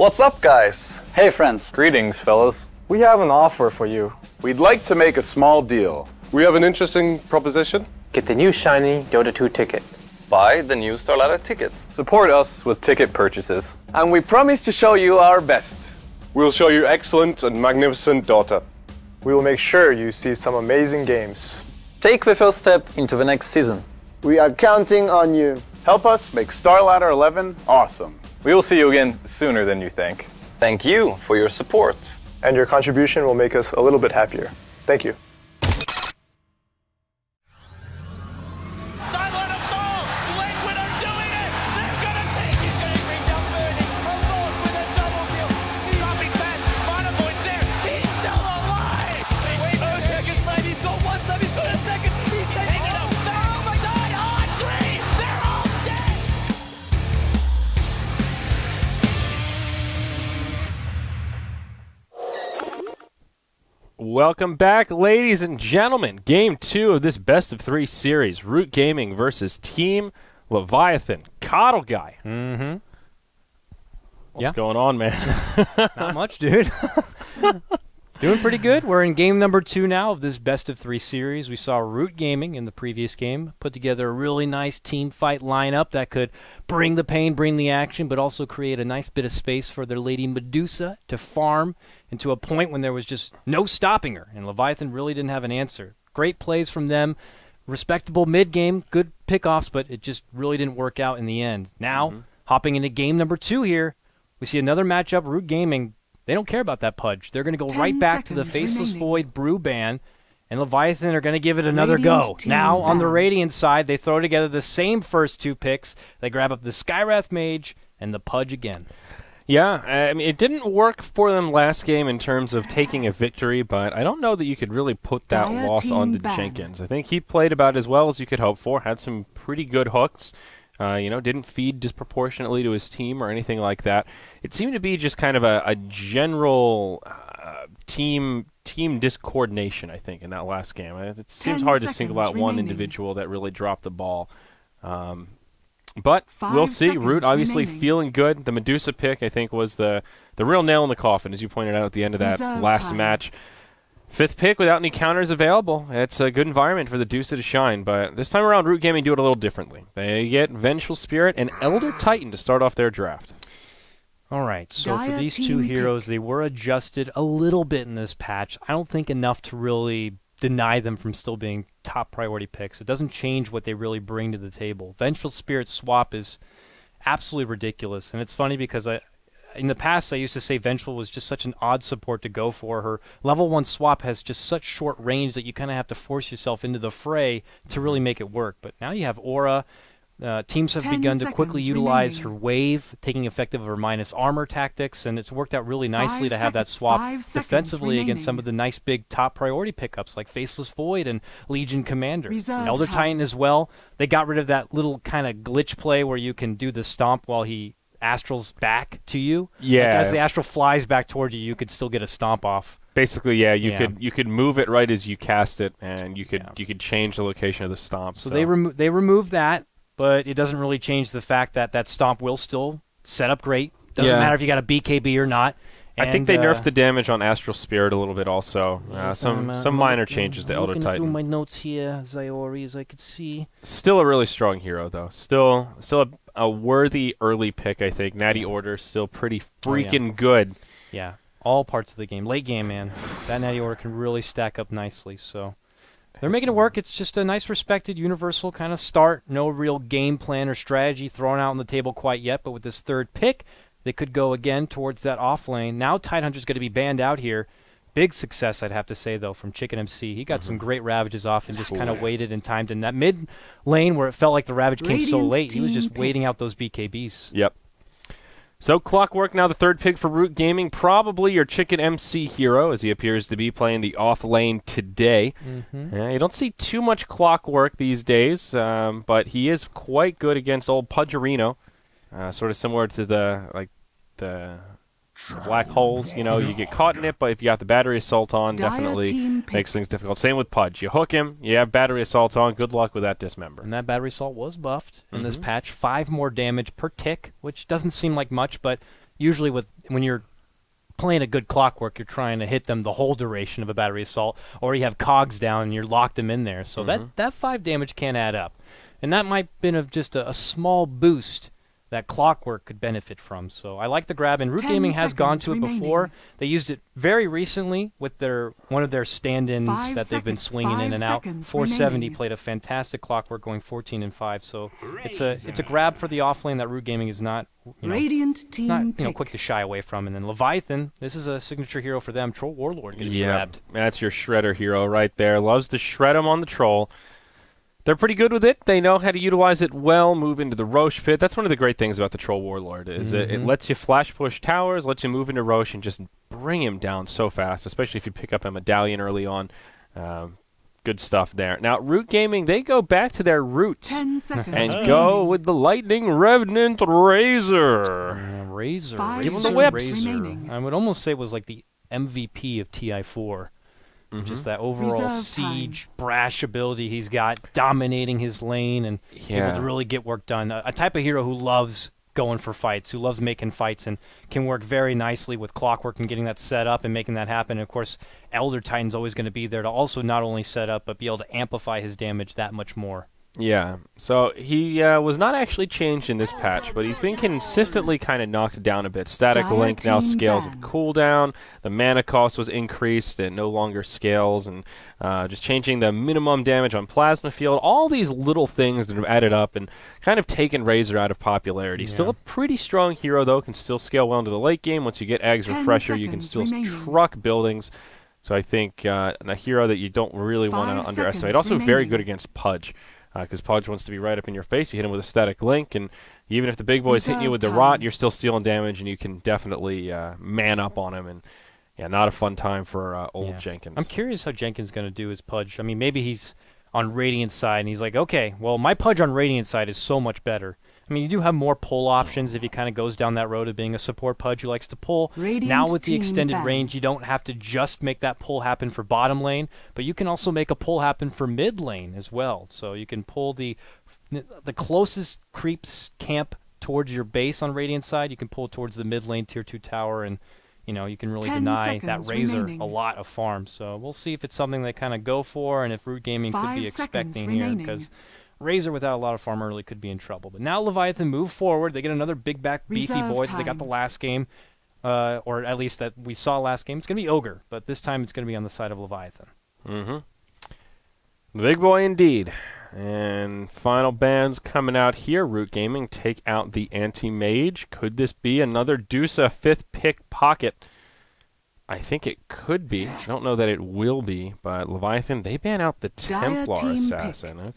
What's up, guys? Hey, friends. Greetings, fellas. We have an offer for you. We'd like to make a small deal. We have an interesting proposition. Get the new shiny Dota 2 ticket. Buy the new Starladder ticket. Support us with ticket purchases. And we promise to show you our best. We'll show you excellent and magnificent Dota. We will make sure you see some amazing games. Take the first step into the next season. We are counting on you. Help us make Starladder 11 awesome. We will see you again sooner than you think. Thank you for your support. And your contribution will make us a little bit happier. Thank you. Welcome back, ladies and gentlemen. Game 2 of this best of 3 series. Root Gaming versus Team Leviathan. Coddle Guy. Mm-hmm. What's going on, man? Not much, dude. Doing pretty good. We're in game number 2 now of this best of 3 series. We saw Root Gaming in the previous game put together a really nice team fight lineup that could bring the pain, bring the action, but also create a nice bit of space for their lady Medusa to farm into a point when there was just no stopping her, and Leviathan really didn't have an answer. Great plays from them, respectable mid-game, good pickoffs, but it just really didn't work out in the end. Now, hopping into game number 2 here, we see another matchup. Root Gaming, they don't care about that pudge. They're going to go right back to the Faceless Void Brew ban, and Leviathan are going to give it another go. Now, on the Radiant side, they throw together the same first 2 picks. They grab up the Skywrath Mage and the pudge again. Yeah, I mean, it didn't work for them last game in terms of taking a victory, but I don't know that you could really put that loss onto Jenkins. I think he played about as well as you could hope for, had some pretty good hooks, didn't feed disproportionately to his team or anything like that. It seemed to be just kind of a general team discoordination, I think, in that last game. It seems hard to single out one individual that really dropped the ball. But we'll see. Root obviously feeling good. The Medusa pick, I think, was the real nail in the coffin, as you pointed out at the end of that last match. 5th pick without any counters available. It's a good environment for the Medusa to shine, but this time around, Root Gaming do it a little differently. They get Vengeful Spirit and Elder Titan to start off their draft. All right, so for these 2 heroes, they were adjusted a little bit in this patch. I don't think enough to really deny them from still being top priority picks. It doesn't change what they really bring to the table. Vengeful Spirit swap is absolutely ridiculous, and it's funny because in the past I used to say Vengeful was just such an odd support to go for. Her level 1 swap has just such short range that you kind of have to force yourself into the fray to really make it work. But now you have Aura. Teams have begun to quickly utilize her wave, taking effective of her minus armor tactics, and it's worked out really nicely to have that swap defensively against some of the nice big top priority pickups like Faceless Void and Legion Commander. And Elder Titan as well. They got rid of that little kind of glitch play where you can do the stomp while he astrals back to you. Yeah. Like as the astral flies back toward you, you could still get a stomp off. Basically, yeah, you could move it right as you cast it, and you could change the location of the stomp. So they removed that. But it doesn't really change the fact that that stomp will still set up great. Doesn't matter if you got a BKB or not. And I think they nerfed the damage on Astral Spirit a little bit also. Some minor changes to Elder Titan. I'm looking through my notes here, Zyori, as I could see. Still a really strong hero, though. Still a worthy early pick, I think. Natty Order still pretty freaking good. Yeah, all parts of the game. Late game, man. That Natty Order can really stack up nicely, so... They're making it work. It's just a nice, respected, universal kind of start. No real game plan or strategy thrown out on the table quite yet, but with this 3rd pick, they could go again towards that off lane. Now Tidehunter's going to be banned out here. Big success, I'd have to say, though, from Chicken MC. He got some great Ravages off and just kind of waited and timed in that mid lane where it felt like the Ravage came so late. He was just waiting out those BKBs. Yep. So Clockwork now the 3rd pick for Root Gaming, probably your Chicken MC hero, as he appears to be playing the off lane today. You don't see too much Clockwork these days, but he is quite good against old Pudgerino, sort of similar to the black holes. You know, you get caught in it, but if you got the battery assault on, definitely makes things difficult. Same with Pudge. You hook him, you have battery assault on, good luck with that dismember. And that battery assault was buffed in this patch. 5 more damage per tick, which doesn't seem like much, but usually when you're playing a good Clockwork, you're trying to hit them the whole duration of a battery assault, or you have cogs down and you're locked them in there. So that 5 damage can add up. And that might have been just a small boost that Clockwork could benefit from. So I like the grab, and Root Gaming has gone to it before. They used it very recently with one of their stand-ins that they've been swinging in and out. 470 played a fantastic Clockwork going 14 and 5. So it's a grab for the offlane that Root Gaming is not quick to shy away from. And then Leviathan, this is a signature hero for them. Troll Warlord getting grabbed. That's your shredder hero right there. Loves to shred him on the troll. They're pretty good with it. They know how to utilize it well, move into the Roche pit. That's one of the great things about the Troll Warlord is it lets you flash push towers, lets you move into Roche and just bring him down so fast, especially if you pick up a medallion early on. Good stuff there. Now, Root Gaming, they go back to their roots and go with the Lightning Revenant Razor. Razor. Give him the whips. Razor. I would almost say it was like the MVP of TI4. Just that overall siege, brash ability he's got, dominating his lane and able to really get work done. A type of hero who loves going for fights, who loves making fights, and can work very nicely with Clockwork and getting that set up and making that happen. And of course, Elder Titan's always going to be there to also not only set up, but be able to amplify his damage that much more. Yeah, so he was not actually changed in this patch, but he's been consistently kind of knocked down a bit. Static Link now scales with cooldown. The mana cost was increased. It no longer scales. And just changing the minimum damage on Plasma Field. All these little things that have added up and kind of taken Razor out of popularity. Still a pretty strong hero, though. Can still scale well into the late game. Once you get Egg's Refresher, you can still truck buildings. So I think a hero that you don't really want to underestimate. Also very good against Pudge. Because Pudge wants to be right up in your face. You hit him with a static link, and even if the big boy's hitting you with the rot, you're still stealing damage, and you can definitely man up on him. And not a fun time for old Jenkins. I'm curious how Jenkins is going to do as Pudge. I mean, maybe he's on Radiant side, and he's like, okay, well, my Pudge on Radiant side is so much better. I mean, you do have more pull options if he kind of goes down that road of being a support Pudge who likes to pull. Now with the extended range, you don't have to just make that pull happen for bottom lane, but you can also make a pull happen for mid lane as well. So you can pull the closest creeps camp towards your base on Radiant side. You can pull towards the mid lane tier 2 tower, and you can really deny that Razor a lot of farm. So we'll see if it's something they kind of go for, and if Root Gaming could be expecting here, because Razor without a lot of farm early could be in trouble. But now Leviathan move forward. They get another big back beefy boy that they got the last game, or at least that we saw last game. It's going to be Ogre, but this time it's going to be on the side of Leviathan. The big boy indeed. And final bands coming out here. Root Gaming take out the Anti-Mage. Could this be another Dusa 5th pick pocket? I think it could be. I don't know that it will be, but Leviathan, they ban out the Templar Assassin.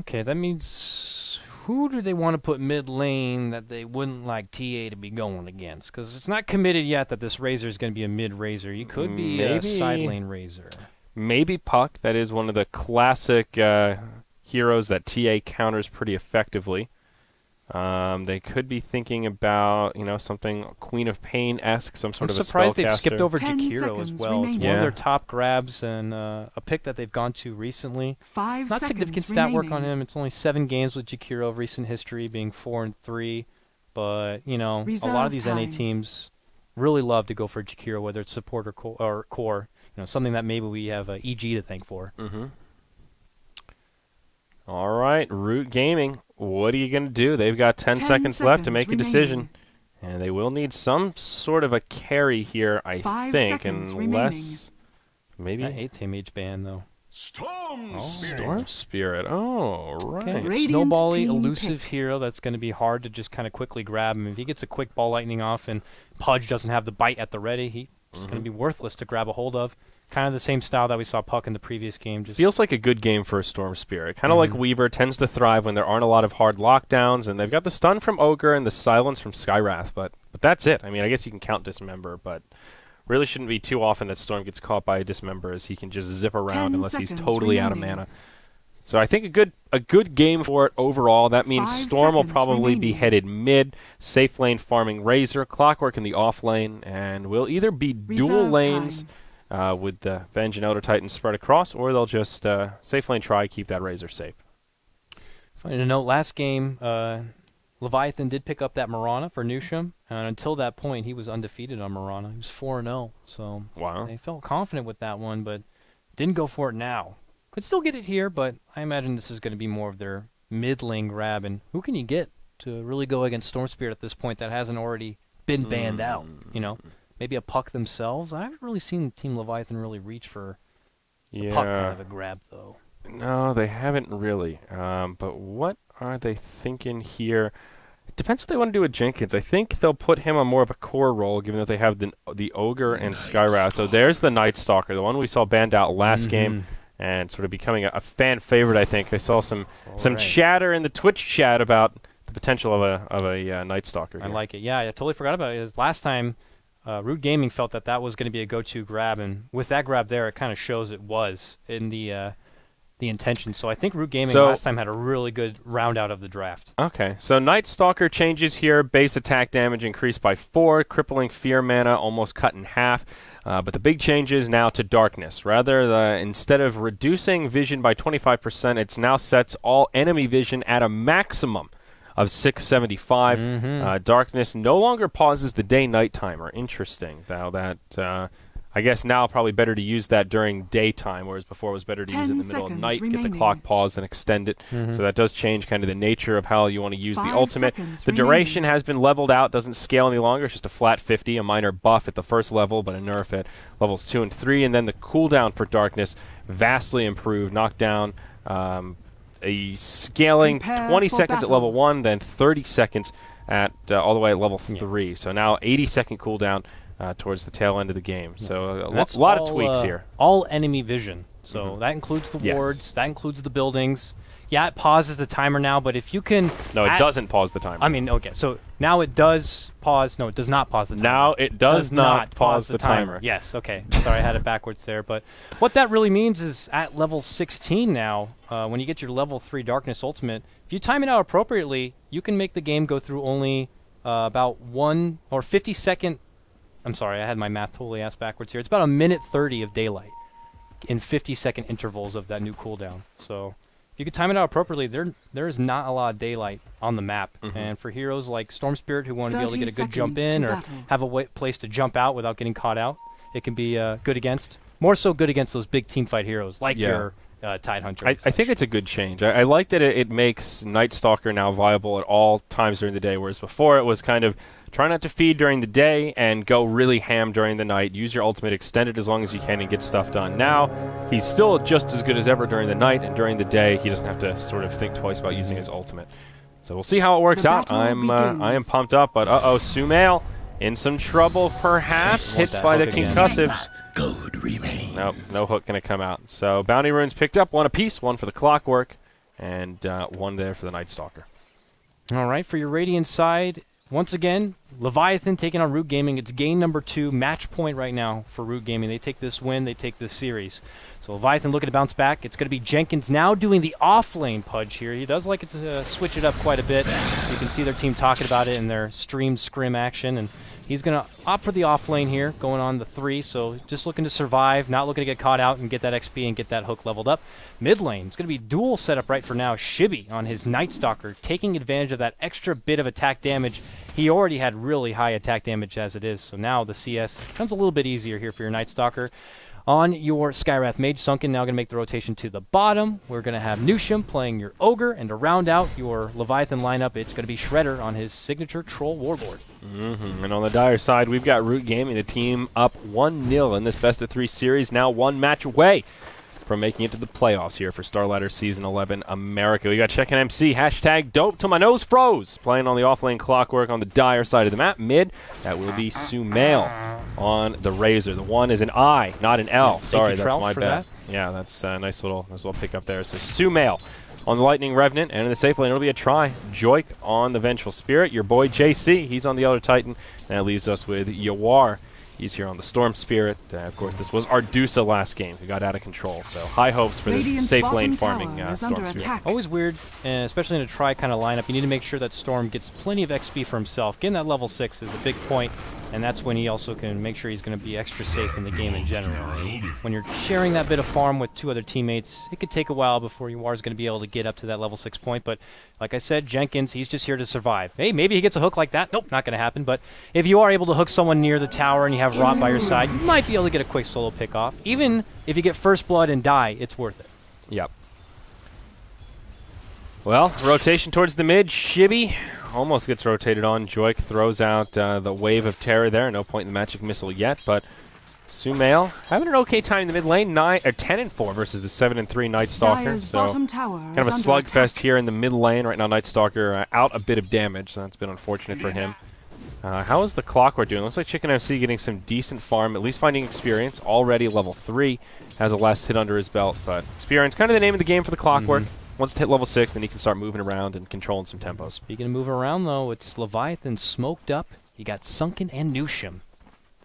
Okay, that means who do they want to put mid lane that they wouldn't like TA to be going against? Because it's not committed yet that this Razor is going to be a mid Razor. You could be a side lane Razor. Maybe Puck. That is one of the classic heroes that TA counters pretty effectively. They could be thinking about, something Queen of Pain-esque, some sort of a spellcaster. I'm surprised they've skipped over Jakiro as well. It's one of their top grabs and a pick that they've gone to recently. Not significant stat work on him. It's only 7 games with Jakiro of recent history, being 4-3. But, a lot of these NA teams really love to go for Jakiro, whether it's support or core. Something that maybe we have EG to thank for. All right, Root Gaming. What are you going to do? They've got 10 seconds left to make a decision. And they will need some sort of a carry here, I think, unless maybe... That 8-team Mage ban, though. Storm Spirit. Oh, right. Okay. Snowbally, elusive hero that's going to be hard to just kind of quickly grab him. If he gets a quick ball lightning off and Pudge doesn't have the bite at the ready, he's going to be worthless to grab a hold of. Kind of the same style that we saw Puck in the previous game. Just feels like a good game for a Storm Spirit. Kind of like Weaver, tends to thrive when there aren't a lot of hard lockdowns, and they've got the stun from Ogre and the silence from Skywrath, but that's it. I mean, I guess you can count Dismember, but really shouldn't be too often that Storm gets caught by a Dismember, as he can just zip around unless he's totally out of mana. So I think a good game for it overall. That means Storm will probably be headed mid, safe lane farming Razor, Clockwork in the off lane, and will either be dual lanes with the Venge and Elder Titan spread across, or they'll just safe lane try, keep that Razor safe. Funny to note, last game, Leviathan did pick up that Marana for Newsham, and until that point, he was undefeated on Marana. He was 4-0, so wow. they felt confident with that one, but didn't go for it now. Could still get it here, but I imagine this is going to be more of their mid-lane grab, and who can you get to really go against Storm Spirit at this point that hasn't already been banned out, you know? Maybe a Puck themselves? I haven't really seen Team Leviathan really reach for a Puck kind of a grab, though. No, they haven't really. But what are they thinking here? It depends what they want to do with Jenkins. I think they'll put him on more of a core role, given that they have the Ogre and Skywrath. So there's the Night Stalker, the one we saw banned out last game, and sort of becoming a fan favorite, I think. I saw some chatter in the Twitch chat about the potential of a Night Stalker here. I like it. Yeah, I totally forgot about it. Last time, Root Gaming felt that was going to be a go-to grab, and with that grab there, it kind of shows it was in the intention. So I think Root Gaming last time had a really good round out of the draft. Okay, so Night Stalker changes here. Base attack damage increased by 4, crippling fear mana almost cut in half. But the big change is now to darkness. Rather, instead of reducing vision by 25%, it now sets all enemy vision at a maximum of 675. Darkness no longer pauses the day-night timer. Interesting. Now that I guess now probably better to use that during daytime, whereas before it was better to use it in the middle of the night, get the clock paused and extend it. So that does change kind of the nature of how you want to use the ultimate. The duration has been leveled out, doesn't scale any longer. It's just a flat 50, a minor buff at the first level, but a nerf at levels 2 and 3. And then the cooldown for darkness vastly improved, knocked down a scaling 20 seconds at level 1, then 30 seconds at all the way at level 3. So now 80-second cooldown towards the tail end of the game. So a lot of tweaks here. All enemy vision. So that includes the wards, that includes the buildings. Yeah, it pauses the timer now, but if you can... No, it doesn't pause the timer. I mean, okay, so now it does pause. No, it does not pause the timer. Now it does not pause the timer. Yes, okay. Sorry, I had it backwards there. But what that really means is at level 16 now, when you get your level 3 Darkness Ultimate, if you time it out appropriately, you can make the game go through only about 1 or 50-second... I'm sorry, I had my math totally ass backwards here. It's about 1:30 of daylight in 50-second intervals of that new cooldown. So if you can time it out appropriately, there is not a lot of daylight on the map. And for heroes like Storm Spirit who want to be able to get a good jump in or have a place to jump out without getting caught out, it can be good against. More so good against those big teamfight heroes like your Tidehunter. I think it's a good change. I like that it makes Night Stalker now viable at all times during the day, whereas before it was kind of try not to feed during the day and go really ham during the night. Use your ultimate, extend it as long as you can, and get stuff done. Now, he's still just as good as ever during the night, and during the day, he doesn't have to sort of think twice about using his ultimate. So we'll see how it works out. I am pumped up, but Sumail in some trouble, perhaps. Hit by the concussive. Nope, no hook going to come out. So bounty runes picked up, 1 apiece, 1 for the Clockwork, and 1 there for the Night Stalker. All right, for your Radiant side, once again, Leviathan taking on Root Gaming. It's game number 2, match point right now for Root Gaming. They take this win, they take this series. So Leviathan looking to bounce back. It's going to be Jenkins now doing the off-lane pudge here. He does like it to switch it up quite a bit. You can see their team talking about it in their stream scrim action, and he's going to opt for the off-lane here, going on the 3, so just looking to survive, not looking to get caught out and get that XP and get that hook leveled up. Mid lane, it's going to be dual setup right for now. Shibby on his Night Stalker, taking advantage of that extra bit of attack damage. He already had really high attack damage as it is, so now the CS becomes a little bit easier here for your Night Stalker. On your Skywrath Mage, Sunken now going to make the rotation to the bottom. We're going to have Newsham playing your Ogre, and to round out your Leviathan lineup, it's going to be Shredder on his signature Troll Warlord. And on the Dire side, we've got Root Gaming, the team up 1-0 in this best-of-3 series, now 1 match away from making it to the playoffs here for Starladder Season 11 America. We got Check and MC, hashtag dope till my nose froze, playing on the offlane Clockwork on the Dire side of the map. Mid, that will be Sumail on the Razor. The 1 is an I, not an L. Sorry, that's my bad. Yeah, that's a nice little pick-up there. So Sumail on the Lightning Revenant, and in the safe lane, it'll be a try. Joik on the Vengeful Spirit. Your boy JC, he's on the Elder Titan. And that leaves us with Yawar. He's here on the Storm Spirit. Of course, this was Ardusa last game. We got out of control. So high hopes for this safe lane farming Storm Spirit. Always weird, especially in a try kind of lineup. You need to make sure that Storm gets plenty of XP for himself. Getting that level 6 is a big point. and that's when he also can make sure he's going to be extra safe in the game in general. And when you're sharing that bit of farm with 2 other teammates, it could take a while before you are going to be able to get up to that level 6 point. But like I said, Jenkins, he's just here to survive. Hey, maybe he gets a hook like that. Nope, not going to happen. But if you are able to hook someone near the tower and you have Rot by your side, you might be able to get a quick solo pick off. Even if you get first blood and die, it's worth it. Yep. Well, rotation towards the mid. Shibby almost gets rotated on. Joik throws out the wave of terror there. No point in the magic missile yet, but Sumail having an okay time in the mid lane. 10-4 versus the 7-3 Night Stalker. So kind of a slugfest here in the mid lane right now. Night Stalker out a bit of damage, so that's been unfortunate for him. How is the Clockwork doing? Looks like Chicken MC getting some decent farm, at least finding experience. Already level 3, has a last hit under his belt, but experience, kind of the name of the game for the Clockwork. Once it hit level 6, then he can start moving around and controlling some tempos. Speaking of moving around, though, it's Leviathan smoked up. You got Sunken and Nushim.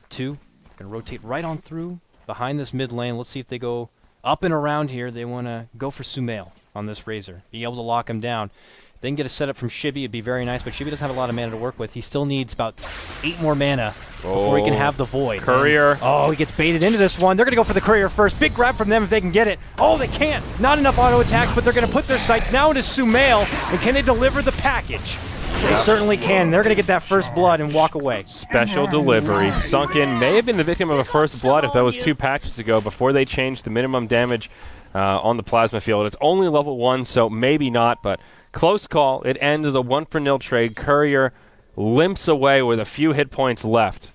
2 going to rotate right on through behind this mid lane. Let's see if they go up and around here. They want to go for Sumail on this Razor. Be able to lock him down. If they can get a setup from Shibby, it'd be very nice, but Shibby doesn't have a lot of mana to work with. He still needs about 8 more mana before he can have the Void. Courier. Oh, he gets baited into this one. They're going to go for the Courier first. Big grab from them if they can get it. Oh, they can't. Not enough auto attacks, but they're going to put their sights now into Sumail, and can they deliver the package? They certainly can. They're going to get that first blood and walk away. Special delivery. Sunken may have been the victim of a first blood if that was 2 patches ago, before they changed the minimum damage on the plasma field. It's only level 1, so maybe not, but close call. It ends as a 1-for-0 trade. Courier limps away with a few hit points left.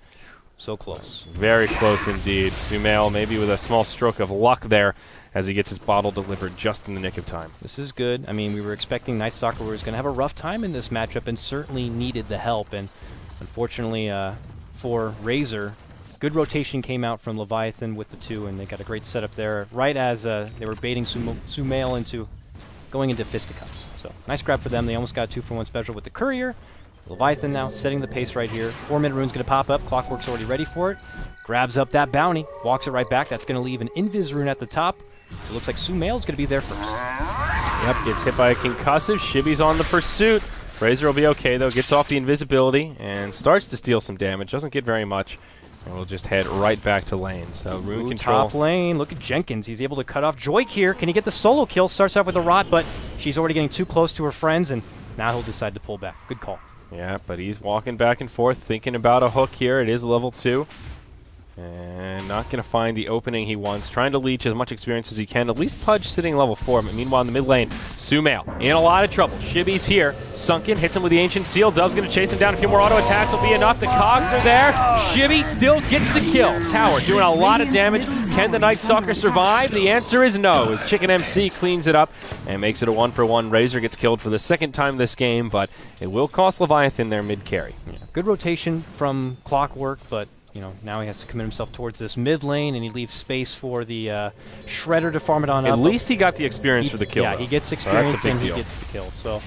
So close. Very close indeed. Sumail maybe with a small stroke of luck there as he gets his bottle delivered just in the nick of time. This is good. I mean, we were expecting Night Stalker was going to have a rough time in this matchup and certainly needed the help. And unfortunately for Razor, good rotation came out from Leviathan with the 2, and they got a great setup there right as they were baiting Sumail into going into fisticuffs. So nice grab for them. They almost got a 2-for-1 special with the Courier. Leviathan now setting the pace right here. 4-minute rune's going to pop up. Clockwork's already ready for it. Grabs up that bounty. Walks it right back. That's going to leave an Invis rune at the top. It looks like Sumail's going to be there first. Yep, gets hit by a concussive. Shibby's on the pursuit. Razor will be okay, though. Gets off the invisibility and starts to steal some damage. Doesn't get very much. And we'll just head right back to lane. So rune control. Top lane. Look at Jenkins. He's able to cut off Joik here. Can he get the solo kill? Starts off with a Rot, but she's already getting too close to her friends, and now he'll decide to pull back. Good call. Yeah, but he's walking back and forth, thinking about a hook here. It is level 2. And not going to find the opening he wants. Trying to leech as much experience as he can. At least Pudge sitting level 4. But meanwhile, in the mid lane, Sumail in a lot of trouble. Shibby's here. Sunken hits him with the Ancient Seal. Dove's going to chase him down. A few more auto attacks will be enough. The cogs are there. Shibby still gets the kill. Tower doing a lot of damage. Can the Night Stalker survive? The answer is no, as Chicken MC cleans it up and makes it a 1-for-1. Razor gets killed for the 2nd time this game, but it will cost Leviathan their mid carry. Yeah. Good rotation from Clockwork, but you know, now he has to commit himself towards this mid lane, and he leaves space for the Shredder to farm it on up. At least he got the experience for the kill. Yeah, though. he gets experience and he gets the kill. So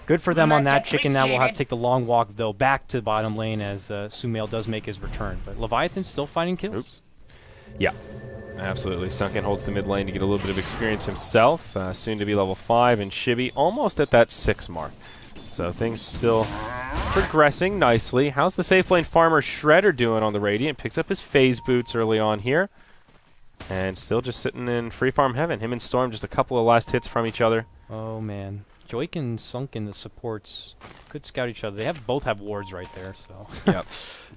good for them on that. Chicken now will have to take the long walk, though, back to bottom lane as Sumail does make his return. But Leviathan's still finding kills. Oops. Yeah, absolutely. Sunken holds the mid lane to get a little bit of experience himself. Soon to be level 5, and Shibby almost at that 6 mark. So things still progressing nicely. How's the safe lane farmer Shredder doing on the Radiant? Picks up his phase boots early on here. And still just sitting in free farm heaven. Him and Storm just a couple of last hits from each other. Oh, man. Joik and Sunken, the supports, could scout each other. They both have wards right there, so. Yep.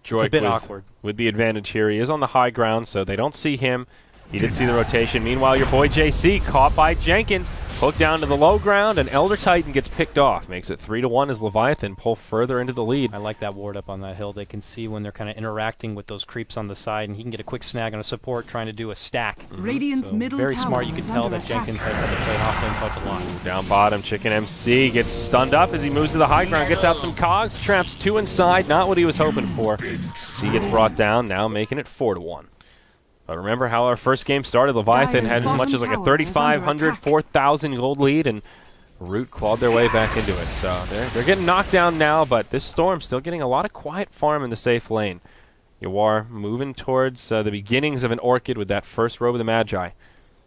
Joik it's a bit awkward. With the advantage here. He is on the high ground, so they don't see him. He did see the rotation. Meanwhile, your boy JC caught by Jenkins. Hooked down to the low ground, and Elder Titan gets picked off. Makes it 3-1 as Leviathan pull further into the lead. I like that ward up on that hill. They can see when they're kind of interacting with those creeps on the side, and he can get a quick snag on a support trying to do a stack. Radiant's middle very tower smart. You can tell that attack. Jenkins has had to play off lane quite a lot. Down bottom, Chicken MC gets stunned up as he moves to the high ground, gets out some cogs, traps 2 inside. Not what he was hoping for. So he gets brought down, now making it 4-1. But remember how our first game started. Leviathan had as much as like a 3,500, 4,000 gold lead, and Root clawed their way back into it. So they're getting knocked down now, but this Storm still getting a lot of quiet farm in the safe lane. Yawar moving towards the beginnings of an Orchid with that first Robe of the Magi.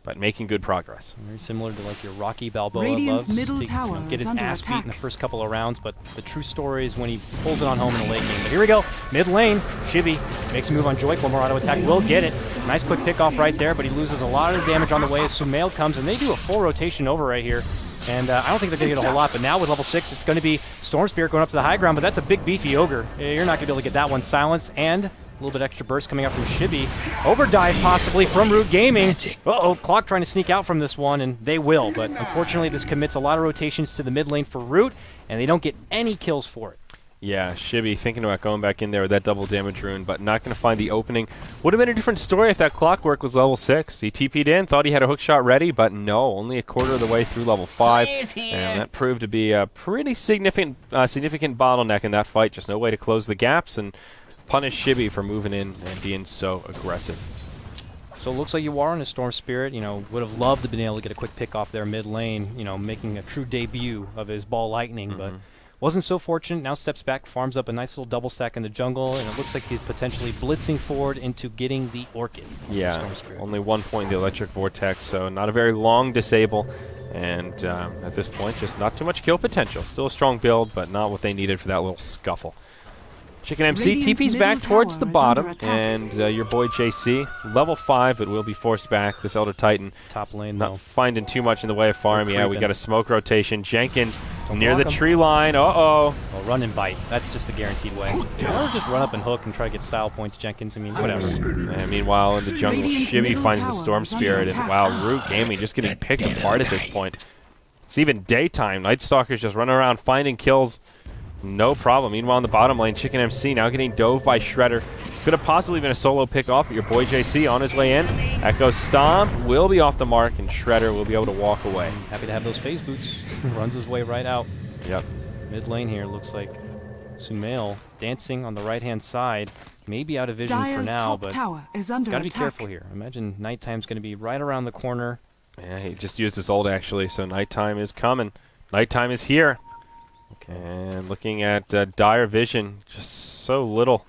but making good progress. Very similar to like your Rocky Balboa Radiant's loves middle to tower get his is under ass beat in attack. the first couple of rounds, but the true story is when he pulls it on home in the late game. But here we go, mid lane, Shibby makes a move on Joik, one more auto attack, will get it. Nice quick pick off right there, but he loses a lot of damage on the way as Sumail comes, and they do a full rotation over right here. And I don't think they're going to get a whole lot, but now with level 6, it's going to be Storm Spirit going up to the high ground, but that's a big beefy Ogre. You're not going to be able to get that one silenced, and a little bit extra burst coming out from Shibby. Overdive possibly from Root Gaming. Uh-oh, Clock trying to sneak out from this one, and they will, but unfortunately this commits a lot of rotations to the mid lane for Root, and they don't get any kills for it. Yeah, Shibby thinking about going back in there with that double damage rune, but not going to find the opening. Would have been a different story if that Clockwork was level 6. He TP'd in, thought he had a hook shot ready, but no, only a quarter of the way through level 5. And that proved to be a pretty significant bottleneck in that fight. Just no way to close the gaps and punish Shibby for moving in and being so aggressive. So it looks like you are on a Storm Spirit. Would have loved to have been able to get a quick pick off there mid lane, making a true debut of his Ball Lightning, but wasn't so fortunate. Now steps back, farms up a nice little double stack in the jungle, and it looks like he's potentially blitzing forward into getting the Orchid. Yeah, only 1 point in the Electric Vortex, so not a very long disable. And at this point, just not too much kill potential. Still a strong build, but not what they needed for that little scuffle. Chicken MC TP's back towards the bottom, and your boy JC, level 5, but will be forced back. This Elder Titan top lane, not finding too much in the way of farm. Yeah, we got a smoke rotation. Jenkins near the him. tree line. Uh-oh. Well, run and bite. That's just the guaranteed way. Or just run up and hook and try to get style points, Jenkins. I mean, whatever. And meanwhile, in the jungle, Shibby finds the Storm Spirit, and wow, Root Gaming just getting picked apart at this point. It's even daytime. Night Stalker's just running around finding kills. No problem. Meanwhile, in the bottom lane, Chicken MC now getting dove by Shredder. Could have possibly been a solo pick off, but your boy JC on his way in. Echo Stomp will be off the mark, and Shredder will be able to walk away. Happy to have those phase boots. Runs his way right out. Yep. Mid lane here looks like Sumail dancing on the right-hand side. Maybe out of vision for now, but tower is under got to be attack. careful here. Imagine nighttime's going to be right around the corner. Yeah, he just used his ult, actually, so nighttime is coming. Nighttime is here. Okay. And looking at dire vision, just so little.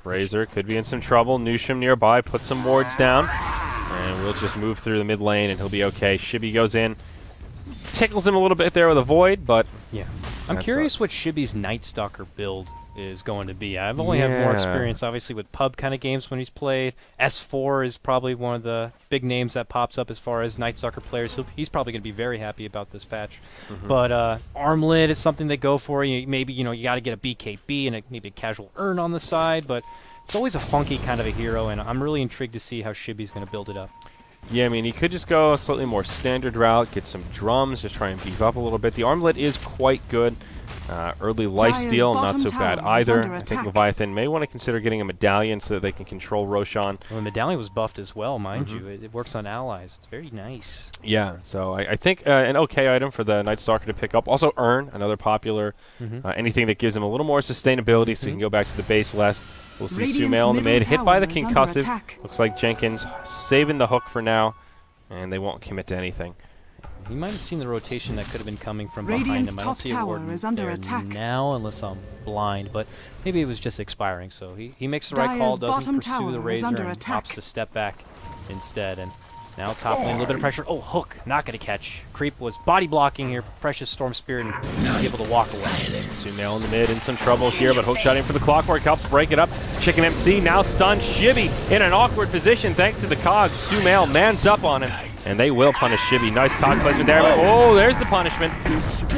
Razor could be in some trouble. Nusham nearby, put some wards down. And we'll just move through the mid lane and he'll be okay. Shibby goes in. Tickles him a little bit there with a void, but... Yeah. I'm curious what Shibby's Night Stalker build is going to be. I've only had more experience, obviously, with pub kind of games when he's played. S4 is probably one of the big names that pops up as far as Night Stalker players. He's probably going to be very happy about this patch. But Armlet is something they go for. Maybe, you got to get a BKB and maybe a casual Urn on the side, but it's always a funky kind of a hero, and I'm really intrigued to see how Shibby's going to build it up. Yeah, I mean, he could just go a slightly more standard route, get some drums, just try and beef up a little bit. The Armlet is quite good. Early lifesteal, not so bad either. I think Leviathan may want to consider getting a medallion so that they can control Roshan. Well, the medallion was buffed as well, mind you. It works on allies. It's very nice. Yeah, so I think an okay item for the Night Stalker to pick up. Also Urn, another popular. Anything that gives him a little more sustainability so he can go back to the base less. We'll see Sumail in the mid, hit by the concussive. Looks like Jenkins saving the hook for now, and they won't commit to anything. He might have seen the rotation that could have been coming from behind him. I don't see a ward there now unless I'm blind, but maybe it was just expiring. So he makes the right call, doesn't pursue the Razor, and opts to step back instead. And now top lane, a little bit of pressure. Oh, hook, not going to catch. Creep was body blocking here. Precious Storm Spirit and able to walk away. Sumail in the mid in some trouble here, but hook shot in for the Clockwork helps break it up. Chicken MC now stunned. Shibby in an awkward position thanks to the cogs. Sumail mans up on him. And they will punish Shibby. Nice cog placement there. But oh, there's the punishment.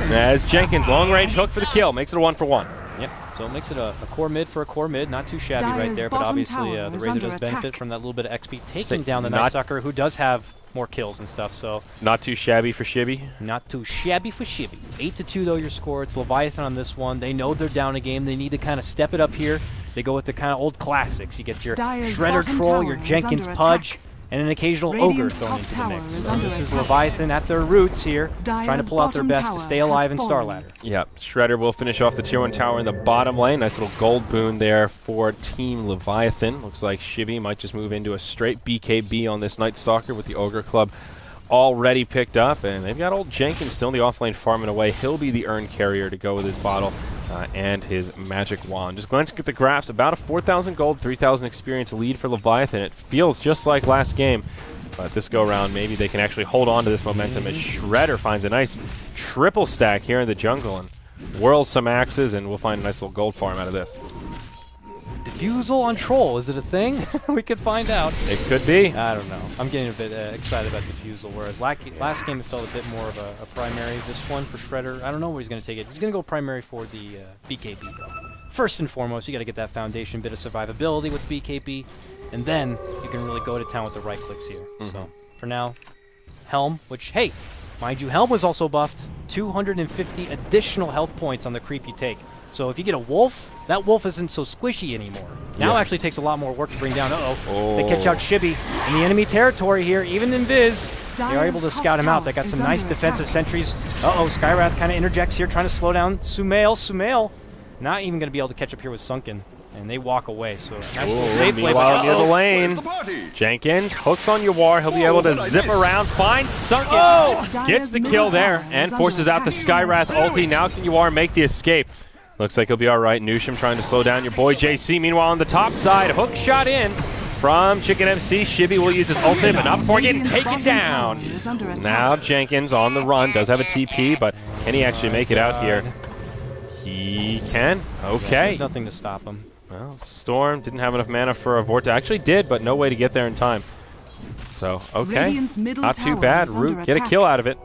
As Jenkins, long-range hook for the kill. Makes it a 1-for-1. Yep, so it makes it a core mid for a core mid. Not too shabby right there, but obviously the Razor does benefit from that little bit of XP, taking down the Night Stalker, who does have more kills and stuff. So not too shabby for Shibby. Not too shabby for Shibby. 8-2 though your score. It's Leviathan on this one. They know they're down a game. They need to kind of step it up here. They go with the kind of old classics. You get your Shredder Troll, your Jenkins Pudge, and an occasional Ogre thrown into the mix. So this is Leviathan at their roots here, trying to pull out their best to stay alive in Starladder. Yep, Shredder will finish off the Tier 1 tower in the bottom lane. Nice little gold boon there for Team Leviathan. Looks like Shibby might just move into a straight BKB on this Night Stalker with the Ogre Club already picked up, and they've got old Jenkins still in the offlane farming away. He'll be the earned carrier to go with his bottle and his magic wand. Just glancing at the graphs, about a 4,000 gold, 3,000 experience lead for Leviathan. It feels just like last game, but this go-around, maybe they can actually hold on to this momentum as Shredder finds a nice triple stack here in the jungle and whirls some axes, and we'll find a nice little gold farm out of this. Diffusal on Troll, is it a thing? We could find out. It could be. I don't know. I'm getting a bit excited about Diffusal, whereas last game it felt a bit more of a primary. This one for Shredder, I don't know where he's going to take it. He's going to go primary for the BKB, though. First and foremost, you got to get that foundation bit of survivability with BKB, and then you can really go to town with the right clicks here. So, for now, Helm, which, hey, mind you, Helm was also buffed. 250 additional health points on the creep you take. So if you get a wolf, that wolf isn't so squishy anymore. Now it actually takes a lot more work to bring down. They catch out Shibby in the enemy territory here, even in Viz. They are able to scout him out. They got some nice defensive sentries. Skywrath kind of interjects here, trying to slow down Sumail. Sumail not even going to be able to catch up here with Sunken. And they walk away, so nice little safe play. Meanwhile, near the lane, Jenkins hooks on Yawar. He'll be able to zip around, find Sunken. Gets the kill there, and forces out the Skywrath ulti. Now can Yawar make the escape? Looks like he'll be all right. Nusham trying to slow down your boy JC. Meanwhile, on the top side, hook shot in from Chicken MC. Shibby will use his ultimate, but not before getting taken down. Now Jenkins on the run, does have a TP, but can he actually make it out here? He can. Okay. There's nothing to stop him. Well, Storm didn't have enough mana for a Vortex. Actually did, but no way to get there in time. So, okay. Not too bad. Root, get a kill out of it.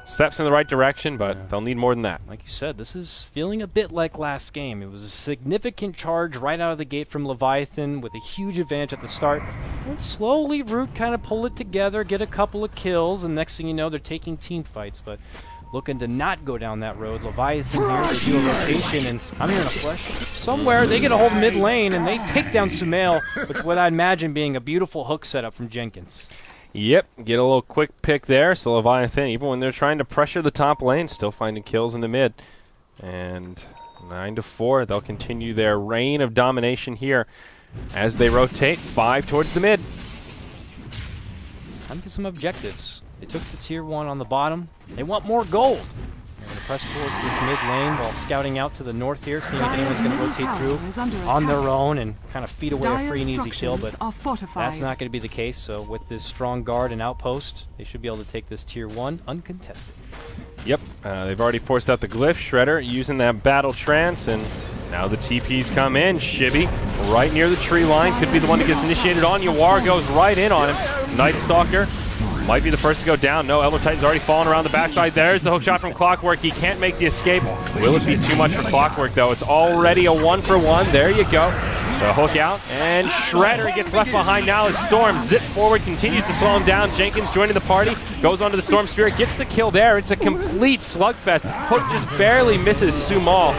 Steps in the right direction, but they'll need more than that. Like you said, this is feeling a bit like last game. It was a significant charge right out of the gate from Leviathan with a huge advantage at the start. And slowly, Root kind of pull it together, get a couple of kills, and next thing you know, they're taking team fights. But looking to not go down that road. Leviathan here, they do a rotation, and I'm here in a flesh. Somewhere, they get a hold of mid lane, and they take down Sumail, which would I imagine being a beautiful hook setup from Jenkins. Yep, get a little quick pick there. So Leviathan, even when they're trying to pressure the top lane, still finding kills in the mid. And 9-4, they'll continue their reign of domination here as they rotate 5 towards the mid. Time to get some objectives. They took the tier 1 on the bottom. They want more gold. They're going to press towards this mid lane while scouting out to the north here, seeing if anyone's going to rotate through on their own and kind of feed away a free and easy kill, but that's not going to be the case. So with this strong guard and outpost, they should be able to take this tier 1 uncontested. Yep, they've already forced out the glyph. Shredder using that battle trance, and now the TPs come in. Shibby right near the tree line, could be the one that gets initiated on. Yawar goes right in on him. Night Stalker might be the first to go down. No, Elder Titan's already fallen around the backside. There's the hook shot from Clockwork. He can't make the escape. Will it be too much for Clockwork, though? It's already a 1-for-1. There you go. The hook out, and Shredder gets left behind now as Storm zips forward, continues to slow him down. Jenkins joining the party, goes onto the Storm Spirit, gets the kill there. It's a complete slugfest. Hook just barely misses Sumail.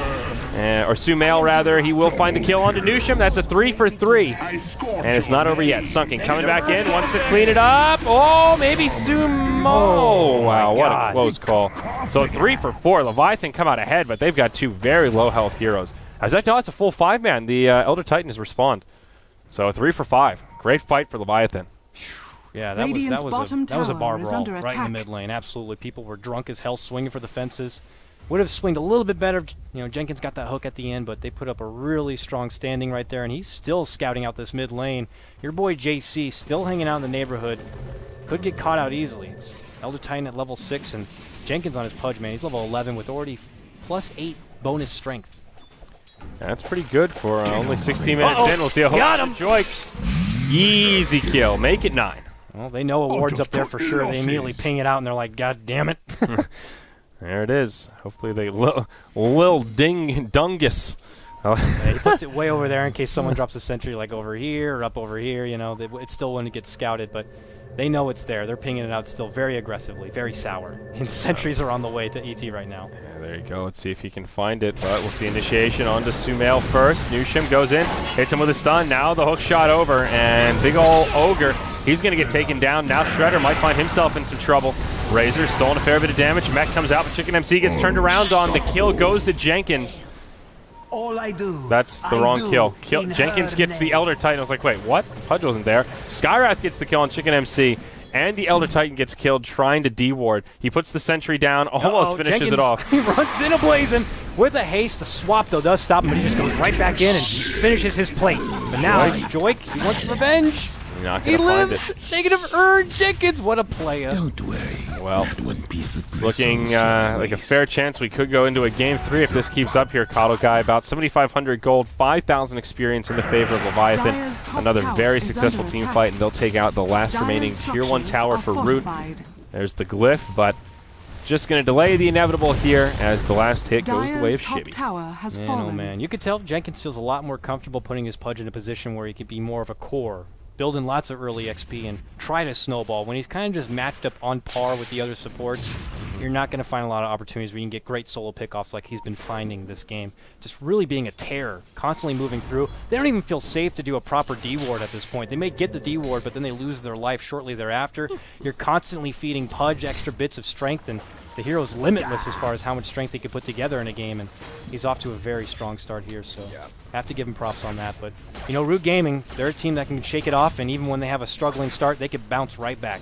Or Sumail, rather. He will find the kill onto Nusham. That's a 3-for-3. And it's not over yet. Sunken coming back in, wants to clean it up. Oh, maybe Sumo. Oh, wow, what a close call. So 3-for-4. Leviathan come out ahead, but they've got 2 very low health heroes. As I know, it's a full 5-man. The Elder Titan has respawned. So 3-for-5. Great fight for Leviathan. Yeah, that was a bar brawl right in the mid lane. Absolutely. People were drunk as hell swinging for the fences. Would have swinged a little bit better. You know, Jenkins got that hook at the end, but they put up a really strong standing right there, and he's still scouting out this mid lane. Your boy JC still hanging out in the neighborhood. Could get caught out easily. It's Elder Titan at level 6, and Jenkins on his pudge, man. He's level 11 with already +8 bonus strength. That's pretty good for only 16 minutes in. We'll see a hook. Enjoy. Easy kill. Make it 9. Well, they know a ward's up there for sure. They immediately ping it out, and they're like, God damn it. There it is. Hopefully they lil dungus. Yeah, he puts it way over there in case someone drops a sentry like over here or up over here. You know, it's still when it gets scouted, but they know it's there. They're pinging it out still very aggressively, very sour. And sentries are on the way to ET right now. Yeah, there you go. Let's see if he can find it, but we'll see initiation onto Sumail first. Nusham goes in, hits him with a stun. Now the hook shot over, and big ol' Ogre, he's going to get taken down. Now Shredder might find himself in some trouble. Razor stolen a fair bit of damage. Mech comes out, but Chicken MC gets turned around on. The kill goes to Jenkins. That's the wrong kill. Jenkins gets the Elder Titan. I was like, wait, what? Pudge wasn't there. Skywrath gets the kill on Chicken MC, and the Elder Titan gets killed trying to D-ward. He puts the sentry down, almost finishes it off. He runs in a blazing with a haste. The swap, though, does stop him, but he just goes right back in and finishes his plate. But now, Joik, he wants revenge. He lives! Negative Jenkins, what a player. Don't worry. Well, it's looking like a fair chance we could go into a Game 3 if this keeps up here, Coddle Guy. About 7,500 gold, 5,000 experience in the favor of Leviathan. Another very successful team fight, and they'll take out the last remaining Tier 1 tower for Root. There's the glyph, but just going to delay the inevitable here as the last hit goes the way of Shibby. Man, oh man, you could tell Jenkins feels a lot more comfortable putting his Pudge in a position where he could be more of a core, build in lots of early XP and try to snowball. When he's kind of just matched up on par with the other supports, you're not going to find a lot of opportunities where you can get great solo pickoffs like he's been finding this game. Just really being a terror, constantly moving through. They don't even feel safe to do a proper D-ward at this point. They may get the D-ward, but then they lose their life shortly thereafter. You're constantly feeding Pudge extra bits of strength, and the hero's limitless as far as how much strength he can put together in a game, and he's off to a very strong start here, so have to give him props on that. But, you know, Root Gaming, they're a team that can shake it off, and even when they have a struggling start, they could bounce right back.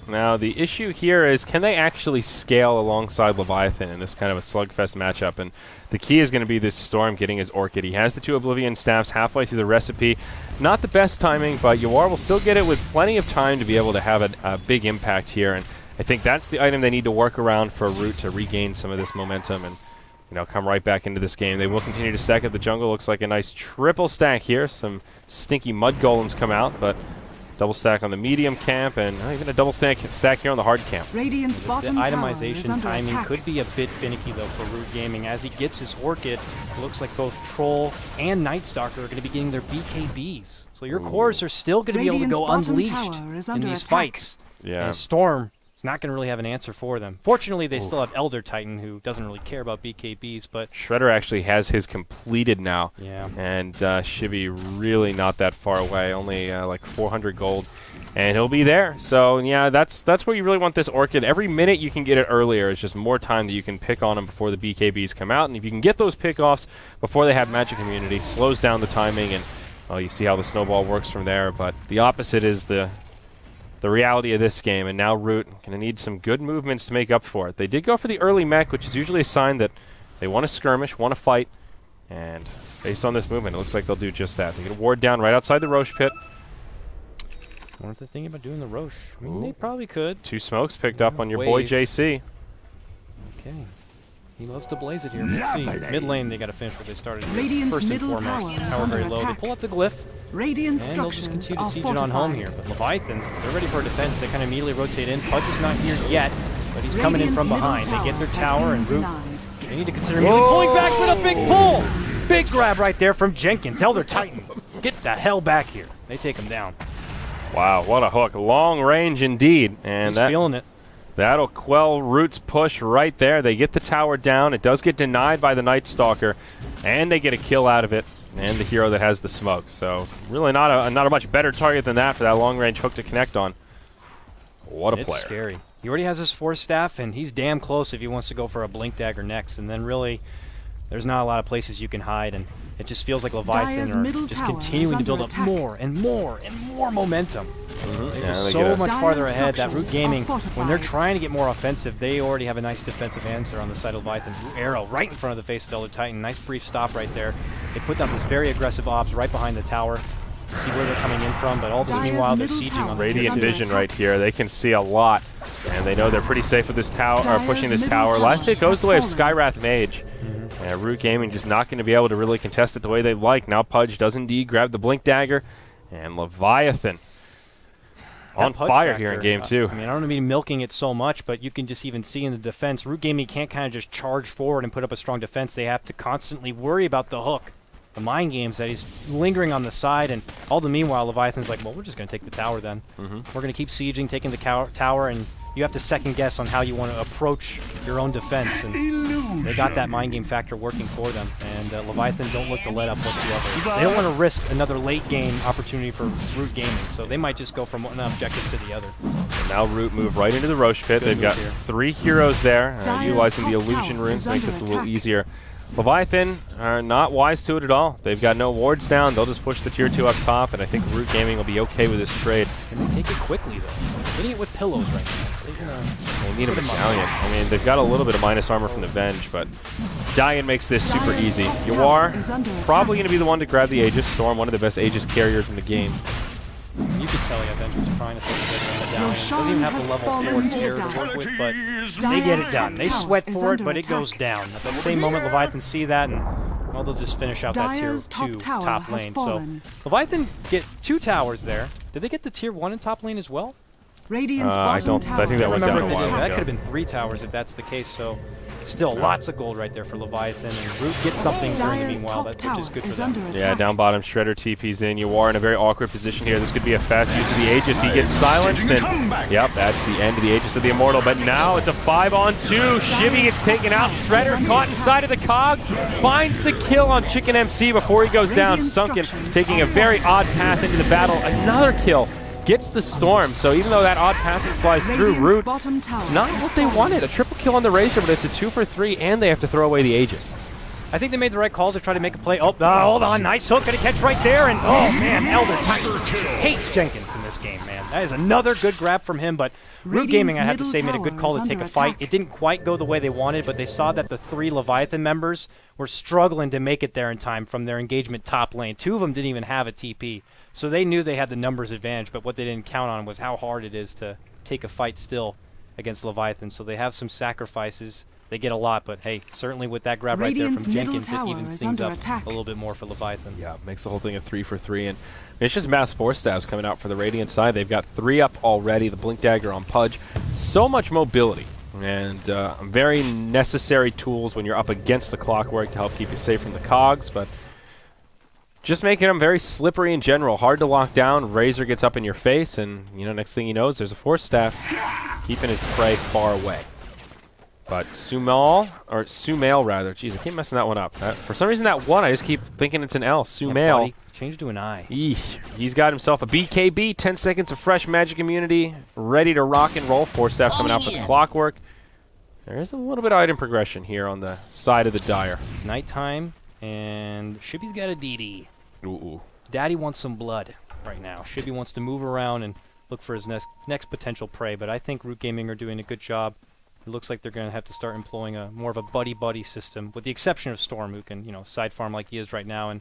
Now, the issue here is, can they actually scale alongside Leviathan in this kind of a slugfest matchup? And the key is going to be this Storm getting his Orchid. He has the 2 Oblivion Staffs halfway through the recipe. Not the best timing, but Yawar will still get it with plenty of time to be able to have a big impact here. And I think that's the item they need to work around for Root to regain some of this momentum and, you know, come right back into this game. They will continue to stack up the jungle. Looks like a nice triple stack here. Some stinky mud golems come out, but double stack on the medium camp and even a double stack here on the hard camp. Radiant's bottom the itemization timing could be a bit finicky, though, for Root Gaming. As he gets his Orchid, it looks like both Troll and Night Stalker are going to be getting their BKBs. So your cores are still going to be able to go unleashed in these fights. Yeah. And Storm, it's not going to really have an answer for them. Fortunately, they still have Elder Titan, who doesn't really care about BKBs, but Shredder actually has his completed now. Yeah. And Shibby really not that far away, only like 400 gold, and he'll be there. So yeah, that's where you really want this Orchid. Every minute you can get it earlier, it's just more time that you can pick on them before the BKBs come out. And if you can get those pickoffs before they have Magic Immunity, slows down the timing, and well, you see how the snowball works from there. But the opposite is the reality of this game, and now Root going to need some good movements to make up for it. They did go for the early mech, which is usually a sign that they want to skirmish, want to fight, and based on this movement, it looks like they'll do just that. They get a ward down right outside the Roche pit. I wonder if they're thinking about doing the Roche. I mean, they probably could. 2 smokes picked up on your boy JC. Okay. He loves to blaze it here. Let's see. Mid lane, they got to finish what they started here. Radiant's First and middle foremost. tower is Tower very under low. They attack. pull out the glyph. Radiant And they'll just structures continue to are siege it on home here. But Leviathan, they're ready for a defense. They kind of immediately rotate in. Pudge is not here yet, but he's coming in from behind. They get their tower, and Root, they need to consider immediately pulling back with a big pull. Big grab right there from Jenkins. Elder Titan, get the hell back here. They take him down. Wow, what a hook. Long range indeed. And He's feeling it. That'll quell Root's push right there. They get the tower down. It does get denied by the Night Stalker, and they get a kill out of it, and the hero that has the smoke. So really not a much better target than that for that long-range hook to connect on. What a player. It's scary. He already has his Force Staff, and he's damn close if he wants to go for a Blink Dagger next. And then really, there's not a lot of places you can hide, and it just feels like Leviathan are just continuing to build up more and more and more momentum. They're so much farther ahead that Root Gaming, when they're trying to get more offensive, they already have a nice defensive answer on the side of Leviathan. Arrow right in front of the face of Elder Titan. Nice brief stop right there. They put down this very aggressive obs right behind the tower. See where they're coming in from, but all this meanwhile they're sieging on the Radiant Vision right here. They can see a lot, and they know they're pretty safe with this tower, or pushing this tower. Last hit goes the way of Skywrath Mage. And Root Gaming just not going to be able to really contest it the way they like. Now Pudge does indeed grab the Blink Dagger, and Leviathan on fire here in game 2. I mean, I don't mean milking it so much, but you can just even see in the defense, Root Gaming can't kind of just charge forward and put up a strong defense. They have to constantly worry about the hook, the mind games that he's lingering on the side, and all the meanwhile, Leviathan's like, well, we're just going to take the tower then. We're going to keep sieging, taking the tower, and you have to second guess on how you want to approach your own defense. And they got that mind game factor working for them, and Leviathan don't look to let up whatsoever. They don't want to risk another late game opportunity for Root Gaming, so they might just go from one objective to the other. And now Root move right into the Roche pit. They've got 3 heroes there, utilizing the illusion runes to make this a little easier Leviathan are not wise to it at all. They've got no wards down. They'll just push the tier 2 up top, and I think Root Gaming will be okay with this trade. And they take it quickly, though. Hitting it with pillows right now. So they need a medallion. I mean, they've got a little bit of minus armor from the Venge, but Medallion makes this super easy. You are probably going to be the one to grab the Aegis. Storm, one of the best Aegis carriers in the game. You could tell Venge was trying to throw the medallion. Doesn't even have the level 4 tier to work with, but they get it done. They sweat for it, but it goes down. At that same moment, Leviathan see that, and well, they'll just finish out that tier 2 top lane. So Leviathan get 2 towers there. Did they get the tier 1 in top lane as well? Radiant's I think that was down a while ago. That could have been 3 towers if that's the case. So still lots of gold right there for Leviathan, and Root gets something during the meanwhile, which is good for them. Yeah, down bottom, Shredder TP's in. You are in a very awkward position here. This could be a fast use of the Aegis. He gets silenced, and yep, that's the end of the Aegis of the Immortal. But now it's a 5-on-2. Shibby gets taken out. Shredder caught inside of the cogs, finds the kill on Chicken MC before he goes down. Sunken, taking a very odd path into the battle. Another kill. Gets the Storm, so even though that odd pathing flies through Root, not what they wanted. A triple kill on the Razor, but it's a 2 for 3, and they have to throw away the Aegis. I think they made the right call to try to make a play. Oh, hold on, nice hook, gonna catch right there, and oh man, Elder Titan hates Jenkins in this game, man. That is another good grab from him, but Root Gaming, I have to say, made a good call to take a fight. It didn't quite go the way they wanted, but they saw that the 3 Leviathan members were struggling to make it there in time from their engagement top lane. 2 of them didn't even have a TP. So they knew they had the numbers advantage, but what they didn't count on was how hard it is to take a fight still against Leviathan. So they have some sacrifices. They get a lot, but hey, certainly with that grab right there from Jenkins, it evens things up a little bit more for Leviathan. Yeah, makes the whole thing a 3 for 3. And it's just mass force stabs coming out for the Radiant side. They've got 3 up already. The Blink Dagger on Pudge. So much mobility. And very necessary tools when you're up against the Clockwork to help keep you safe from the cogs, but just making them very slippery in general. Hard to lock down. Razor gets up in your face, and you know, next thing he knows, there's a Force Staff keeping his prey far away. But Sumail, or Sumail rather. Jeez, I keep messing that one up. For some reason, that one, I just keep thinking it's an L. Sumail. Yeah, change it to an I. Eesh. He's got himself a BKB, 10 seconds of fresh magic immunity, ready to rock and roll. Force Staff coming out for the Clockwork. There is a little bit of item progression here on the side of the Dire. It's nighttime, and Shibby's got a DD. Ooh. Daddy wants some blood right now. Shibby wants to move around and look for his next potential prey, but I think Root Gaming are doing a good job. It looks like they're going to have to start employing more of a buddy-buddy system, with the exception of Storm, who can, side farm like he is right now, and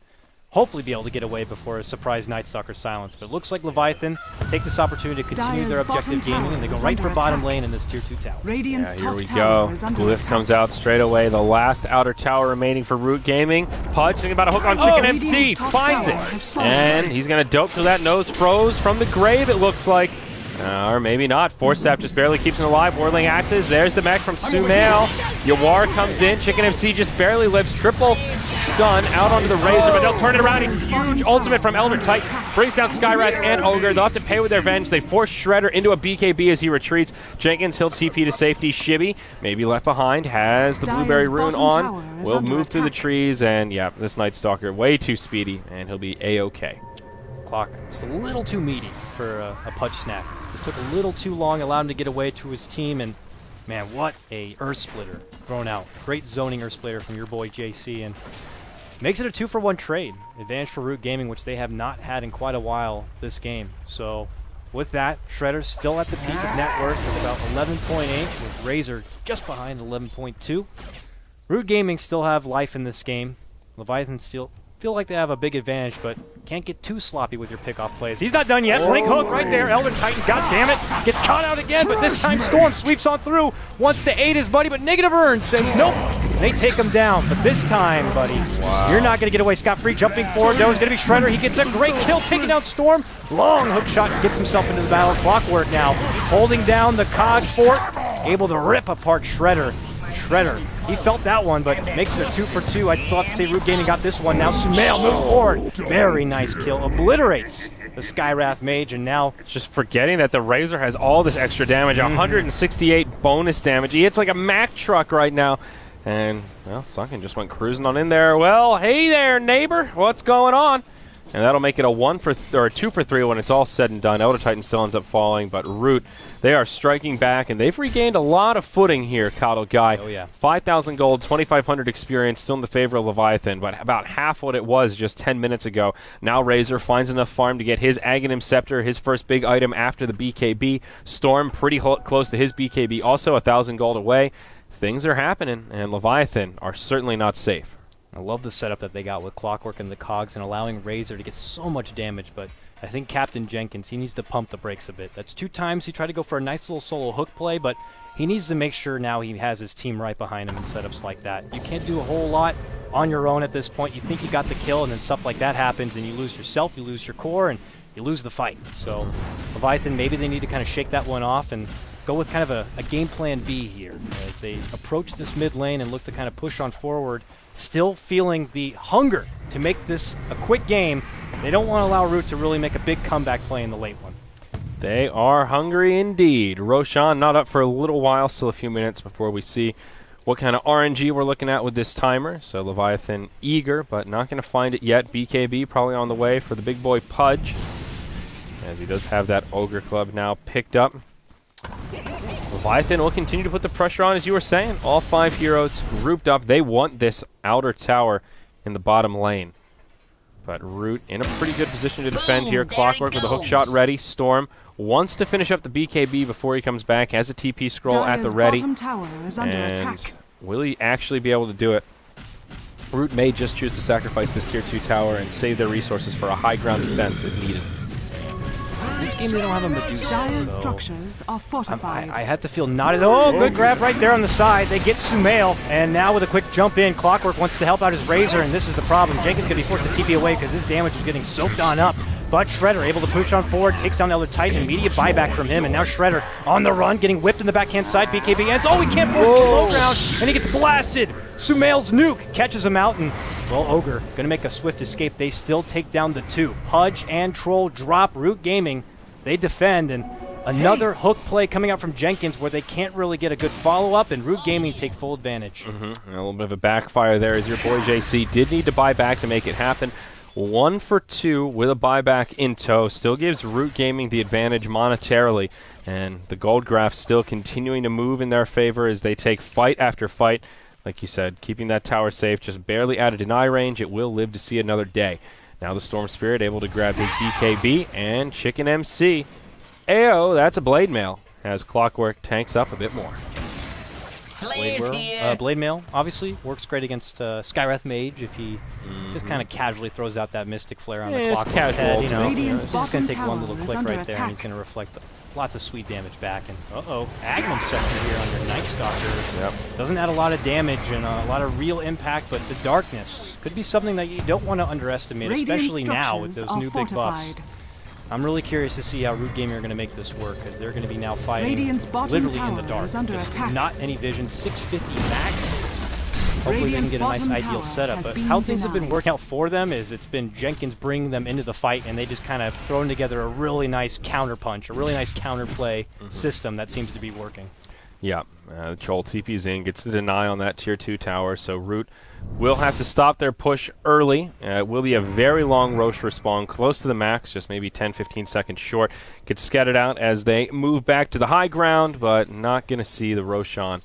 hopefully be able to get away before a surprise Night Stalker silence. But it looks like Leviathan take this opportunity to continue their objective gaming, and they go right for bottom lane in this tier 2 tower. Yeah, here we go. Glyph comes out straight away. The last outer tower remaining for Root Gaming. Pudge thinking about a hook on Chicken MC. Finds it. And he's going to dope till that nose froze from the grave, it looks like. Or maybe not. Force Staff just barely keeps him alive. Whirling Axes. There's the mech from Sumail. Yawar comes in. Chicken MC just barely lives. Triple stun out onto the Razor, but they'll turn it around. It's huge ultimate from Elder Titan. Brings down Skywrath and Ogre. They'll have to pay with their Venge. They force Shredder into a BKB as he retreats. Jenkins, he'll TP to safety. Shibby, maybe left behind, has the Blueberry Rune on. Will move through the trees, and yeah, this Night Stalker way too speedy, and he'll be A-OK. Clock just a little too meaty for a Pudge snap. Just took a little too long, allowed him to get away to his team, and man, what a Earth Splitter thrown out. Great zoning Earth Splitter from your boy JC, and makes it a 2-for-1 trade. Advantage for Root Gaming, which they have not had in quite a while this game. So with that, Shredder's still at the peak of net worth with about 11.8, with Razor just behind 11.2. Root Gaming still have life in this game. Leviathan still feel like they have a big advantage, but can't get too sloppy with your pickoff plays. He's not done yet. Blink hook right there. Elder Titan, god damn it, gets caught out again, but this time Storm sweeps on through, wants to aid his buddy, but Negative Earn says nope. They take him down, but this time, buddy, you're not going to get away scot-free. Jumping forward, there was going to be Shredder. He gets a great kill, taking out Storm. Long hook shot, gets himself into the battle. Clockwork now, holding down the Cog Fort, able to rip apart Shredder. He felt that one, but makes it a 2-for-2. I'd still have to say Root Gaming got this one. Now Sumail moves forward. Very nice kill. Obliterates the Skywrath Mage, and now just forgetting that the Razor has all this extra damage. 168 bonus damage. He hits like a Mack truck right now. And, well, Sunken just went cruising on in there. Well, hey there, neighbor. What's going on? and that'll make it a 2 for 3 when it's all said and done. Elder Titan still ends up falling, but Root, they are striking back, and they've regained a lot of footing here, Coddle Guy. Oh, yeah. 5,000 gold, 2,500 experience, still in the favor of Leviathan, but about half what it was just 10 minutes ago. Now Razor finds enough farm to get his Aghanim Scepter, his first big item after the BKB. Storm pretty close to his BKB, also 1,000 gold away. Things are happening, and Leviathan are certainly not safe. I love the setup that they got with Clockwork and the cogs and allowing Razor to get so much damage, but I think Captain Jenkins, he needs to pump the brakes a bit. That's 2 times he tried to go for a nice little solo hook play, but he needs to make sure now he has his team right behind him in setups like that. You can't do a whole lot on your own at this point. You think you got the kill, and then stuff like that happens, and you lose yourself, you lose your core, and you lose the fight. So Leviathan, maybe they need to kind of shake that one off and go with kind of a game plan B here as they approach this mid lane and look to kind of push on forward, still feeling the hunger to make this a quick game. They don't want to allow Root to really make a big comeback play in the late one. They are hungry indeed. Roshan not up for a little while, still a few minutes before we see what kind of RNG we're looking at with this timer. So Leviathan eager, but not going to find it yet. BKB probably on the way for the big boy Pudge, as he does have that Ogre Club now picked up. Leviathan will continue to put the pressure on, as you were saying. All 5 heroes grouped up. They want this outer tower in the bottom lane. But Root in a pretty good position to defend here. Clockwork with a hook shot ready. Storm wants to finish up the BKB before he comes back. Has a TP scroll at the ready. And will he actually be able to do it? Root may just choose to sacrifice this tier 2 tower and save their resources for a high ground defense if needed. This game they don't have a Medusa. Dire's structures are fortified. I had to feel not at all. Good grab right there on the side. They get Sumail, and now with a quick jump in, Clockwork wants to help out his Razor, and this is the problem. Jenkins going to be forced to TP away because his damage is getting soaked on up. But Shredder able to push on forward, takes down Elder Titan, immediate buyback from him, and now Shredder on the run, getting whipped in the backhand side. BKB ends. Oh, he can't force the low ground, and he gets blasted. Sumail's nuke catches him out, and well, Ogre going to make a swift escape. They still take down the 2. Pudge and Troll drop. Root Gaming, they defend, and another hook play coming out from Jenkins where they can't really get a good follow-up, and Root Gaming take full advantage. A little bit of a backfire there as your boy JC did need to buy back to make it happen. 1 for 2 with a buyback in tow. Still gives Root Gaming the advantage monetarily, and the gold graph still continuing to move in their favor as they take fight after fight. Like you said, keeping that tower safe, just barely out of deny range. It will live to see another day. Now the Storm Spirit able to grab his BKB, and Chicken MC. Ayo, that's a Blade Mail, as Clockwork tanks up a bit more. Blade Mail obviously works great against Skywrath Mage if he just kind of casually throws out that Mystic Flare on the Clockwork's head. You know, he's just going to take one little click right there, and he's going to reflect lots of sweet damage back. And Aghanim Scepter here on your Night Stalker. Yep. Doesn't add a lot of damage and a lot of real impact, but the darkness could be something that you don't want to underestimate, especially now with those new big buffs. I'm really curious to see how Root Gaming are going to make this work, because they're going to be now fighting literally in the dark. Not any vision, 650 max. Hopefully they can get a nice ideal setup, but how things have been working out for them is it's been Jenkins bringing them into the fight, and they just kind of thrown together a really nice counter punch, a really nice counterplay system that seems to be working. Yeah, Troll TP's in, gets the deny on that tier 2 tower, so Root will have to stop their push early. It will be a very long Roche respawn, close to the max, just maybe 10-15 seconds short. Gets scattered out as they move back to the high ground, but not going to see the Roshan.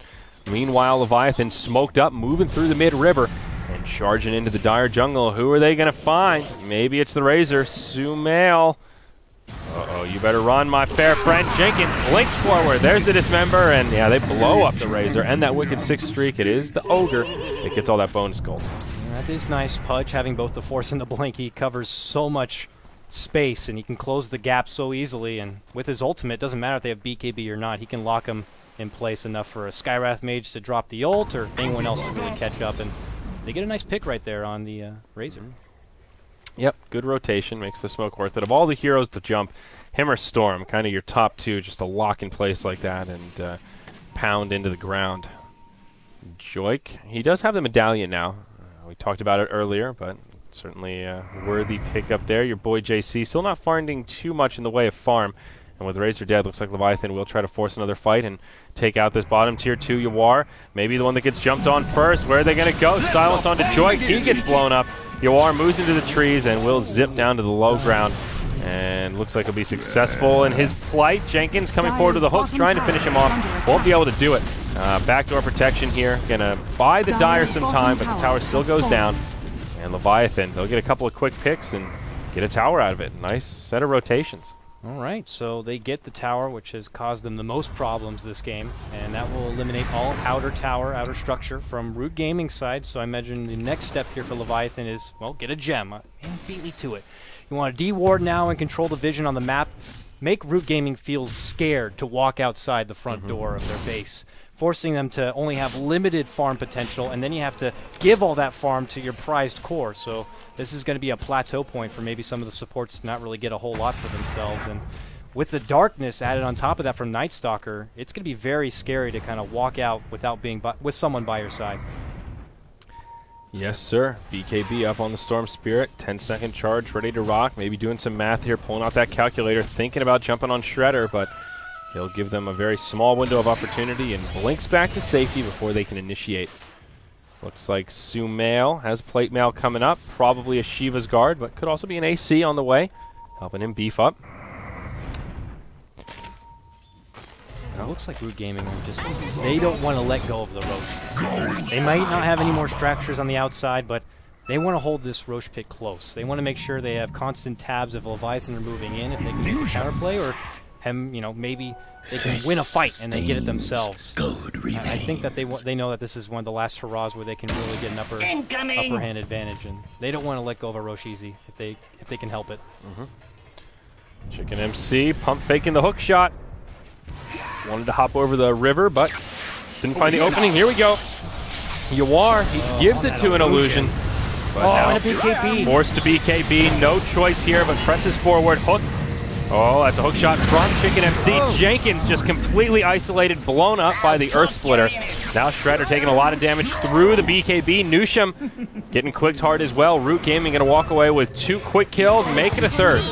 Meanwhile, Leviathan smoked up, moving through the mid-river, and charging into the Dire jungle. Who are they going to find? Maybe it's the Razor, Sumail. Uh-oh, you better run, my fair friend. Jenkins blinks forward. There's the Dismember, and yeah, they blow up the Razor and that Wicked 6 streak. It is the Ogre that gets all that bonus gold. That is nice. Pudge having both the Force and the Blink. He covers so much space, and he can close the gap so easily. And with his ultimate, it doesn't matter if they have BKB or not. He can lock him in place enough for a Skywrath Mage to drop the ult or anyone else to really catch up. And they get a nice pick right there on the Razor. Yep, good rotation, makes the smoke worth it. Of all the heroes to jump, him or Storm, kind of your top 2, just to lock in place like that and pound into the ground. Joik, he does have the medallion now. We talked about it earlier, but certainly a worthy pickup there. Your boy JC still not finding too much in the way of farm. And with Razor dead, looks like Leviathan will try to force another fight and take out this bottom tier 2 Yawar. Maybe the one that gets jumped on first. Where are they going to go? Silence onto Joik. He gets blown up. Yawar moves into the trees and will zip down to the low ground. And looks like he'll be successful in his plight. Jenkins coming forward with the hooks, trying to finish him off. Won't be able to do it. Backdoor protection here. Gonna buy the Dire some time, but the tower still goes down. And Leviathan, they'll get a couple of quick picks and get a tower out of it. Nice set of rotations. All right, so they get the tower, which has caused them the most problems this game, and that will eliminate all outer tower, outer structure from Root Gaming's side. So I imagine the next step here for Leviathan is, well, get a gem. And beat me to it. You want to deward now and control the vision on the map. Make Root Gaming feel scared to walk outside the front door of their base, forcing them to only have limited farm potential, and then you have to give all that farm to your prized core. So this is going to be a plateau point for maybe some of the supports to not really get a whole lot for themselves. And with the darkness added on top of that from Night Stalker, it's going to be very scary to kind of walk out without being with someone by your side. Yes, sir. BKB up on the Storm Spirit. 10-second charge, ready to rock. Maybe doing some math here, pulling out that calculator, thinking about jumping on Shredder, but he'll give them a very small window of opportunity and blinks back to safety before they can initiate. Looks like Sumail has Plate Mail coming up. Probably a Shiva's Guard, but could also be an AC on the way, helping him beef up. It looks like Root Gaming are just, they don't want to let go of the Roche. They might not have any more structures on the outside, but they want to hold this Roche pit close. They want to make sure they have constant tabs if Leviathan are moving in, if they can do counterplay, or maybe they can win a fight and they get it themselves. I think that they know that this is one of the last hurrahs where they can really get an upper hand advantage, and they don't want to let go of a Roche easy if they can help it. Chicken MC pump faking the hook shot. Wanted to hop over the river, but didn't find the opening. Here we go. Yawar, he gives it to an illusion. But now BKB. Forced to BKB. No choice here, but presses forward. Hook. Oh, that's a hook shot from Chicken MC. Jenkins just completely isolated, blown up by the Earth Splitter. Now Shredder taking a lot of damage through the BKB. Nusham getting clicked hard as well. Root Gaming going to walk away with 2 quick kills, make it a 3rd.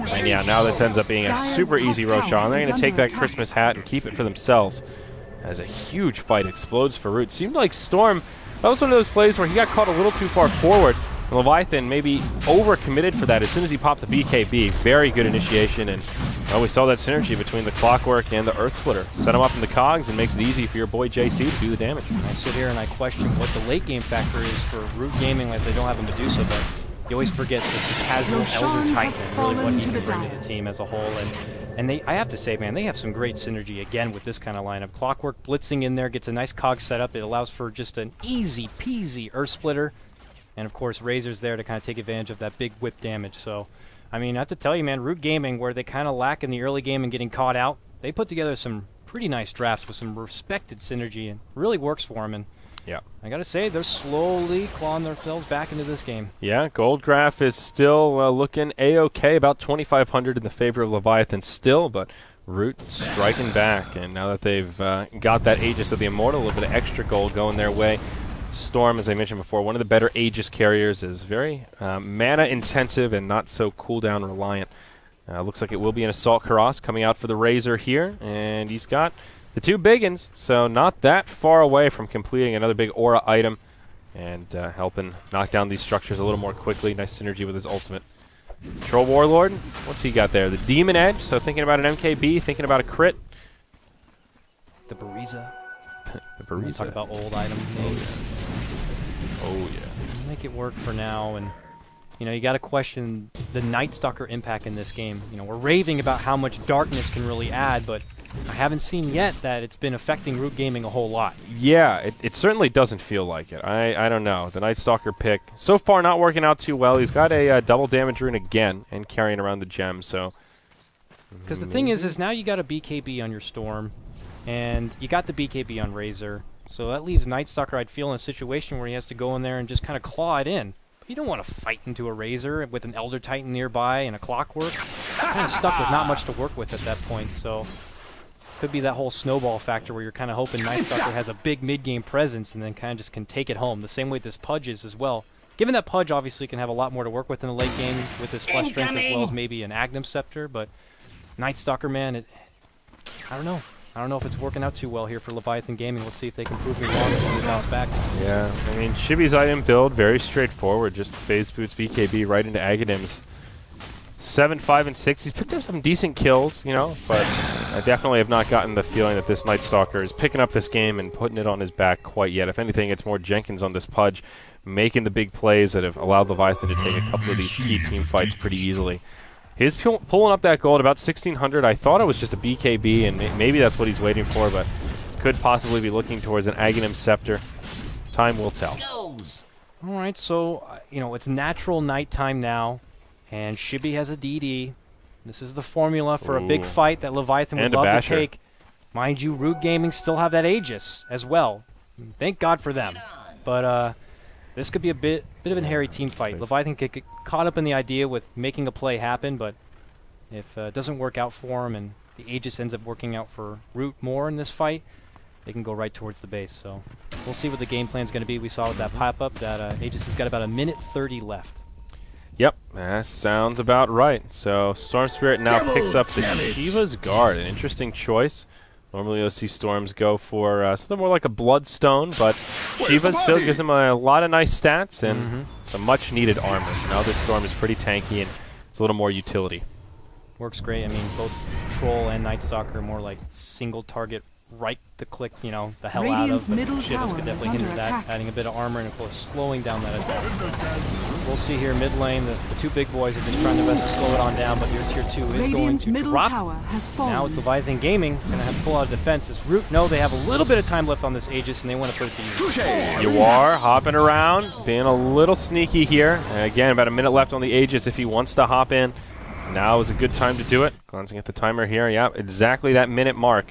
And yeah, now this ends up being a super easy Roshan. They're going to take that Christmas hat and keep it for themselves as a huge fight explodes for Root. Seemed like Storm, that was one of those plays where he got caught a little too far forward. And Leviathan maybe overcommitted for that as soon as he popped the BKB. Very good initiation, and well, we saw that synergy between the Clockwork and the Earth Splitter. Set him up in the cogs and makes it easy for your boy JC to do the damage. I sit here and I question what the late game factor is for Root Gaming, like they don't have a Medusa, but you always forget just the casual Elder Titan and really what he can bring to the team as a whole. And I have to say, man, they have some great synergy again with this kind of lineup. Clockwork blitzing in there, gets a nice cog setup. It allows for just an easy peasy Earth Splitter. And of course, Razor's there to kind of take advantage of that big whip damage. So, I mean, I have to tell you, man, Root Gaming, where they kind of lack in the early game and getting caught out, they put together some pretty nice drafts with some respected synergy, and really works for them. And yeah, I gotta say, they're slowly clawing themselves back into this game. Yeah, Goldgraph is still looking A-OK, about 2,500 in the favor of Leviathan still, but Root striking back. And now that they've got that Aegis of the Immortal, a little bit of extra gold going their way. Storm, as I mentioned before, one of the better Aegis carriers, is very mana intensive and not so cooldown reliant. Looks like it will be an Assault Karas coming out for the Razor here, and he's got the 2 biggins, so not that far away from completing another big aura item and helping knock down these structures a little more quickly. Nice synergy with his ultimate. Troll Warlord, what's he got there? The Demon Edge, so thinking about an MKB, thinking about a crit. The Bariza. The Bariza. Talk about old item names. Oh, yeah. Make it work for now, and you got to question the Night Stalker impact in this game. We're raving about how much darkness can really add, but I haven't seen yet that it's been affecting Root Gaming a whole lot. Yeah, it certainly doesn't feel like it. I don't know. The Night Stalker pick, so far not working out too well. He's got a double damage rune again and carrying around the gem, so... Because the thing is now you got a BKB on your Storm, and you got the BKB on Razor, so that leaves Night Stalker, I'd feel, in a situation where he has to go in there and just kind of claw it in. But you don't want to fight into a Razor with an Elder Titan nearby and a Clockwork. You're kind of stuck with not much to work with at that point, so... Could be that whole snowball factor where you're kind of hoping Night Stalker has a big mid-game presence and then kind of just can take it home, the same way this Pudge is as well. Given that Pudge obviously can have a lot more to work with in the late game with his flesh strength as well as maybe an Agnum Scepter, but Night Stalker, man, I don't know. I don't know if it's working out too well here for Leviathan Gaming. Let's see if they can prove me wrong when we bounce back. Yeah, I mean, Shibi's item build, very straightforward. Just phase boots BKB right into Aghanims. 7, 5, and 6. He's picked up some decent kills, you know, but I definitely have not gotten the feeling that this Night Stalker is picking up this game and putting it on his back quite yet. If anything, it's more Jenkins on this Pudge, making the big plays that have allowed Leviathan to take a couple of these key team fights pretty easily. He's pulling up that goal at about 1,600. I thought it was just a BKB, and maybe that's what he's waiting for, but could possibly be looking towards an Aghanim Scepter. Time will tell. All right, so, you know, it's natural nighttime now, and Shibi has a DD. This is the formula for a big fight that Leviathan would love to take. Mind you, Root Gaming still have that Aegis as well. Thank God for them. But this could be a bit of a hairy team fight. Leviathan could get caught up in the idea with making a play happen, but if it doesn't work out for him and the Aegis ends up working out for Root more in this fight, they can go right towards the base. So we'll see what the game plan is going to be. We saw with that pop-up that Aegis has got about 1:30 left. Yep, that sounds about right. So Storm Spirit now picks up the Shiva's Guard. An interesting choice. Normally you'll see Storms go for something more like a Bloodstone, but Shiva still gives him a lot of nice stats and some much-needed armor. So now this Storm is pretty tanky and it's a little more utility. Works great. I mean, both Troll and Night Stalker are more like single-target, right-to-click, you know, the hell out of. But Shivas could definitely hinder that, adding a bit of armor and, of course, slowing down that attack. We'll see here mid lane. The two big boys are just trying their best to slow it on down, but your tier 2 is going to drop. Now it's Leviathan Gaming going to have to pull out a defense. As Root know they have a little bit of time left on this Aegis, and they want to put it to use. You are hopping around, being a little sneaky here. Again, about a minute left on the Aegis if he wants to hop in. Now is a good time to do it. Glancing at the timer here, yeah, exactly that minute mark.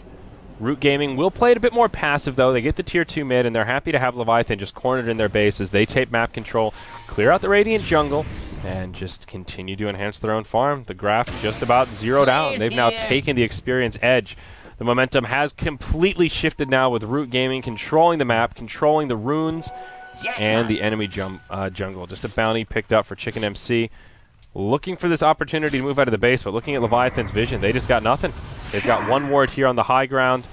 Root Gaming will play it a bit more passive, though. They get the tier 2 mid, and they're happy to have Leviathan just cornered in their base as they take map control, clear out the Radiant jungle, and just continue to enhance their own farm. The graph just about zeroed out. They've now taken the experience edge. The momentum has completely shifted now with Root Gaming controlling the map, controlling the runes, and the enemy jungle. Just a bounty picked up for Chicken MC. Looking for this opportunity to move out of the base, but looking at Leviathan's vision, they just got nothing. They've got one ward here on the high ground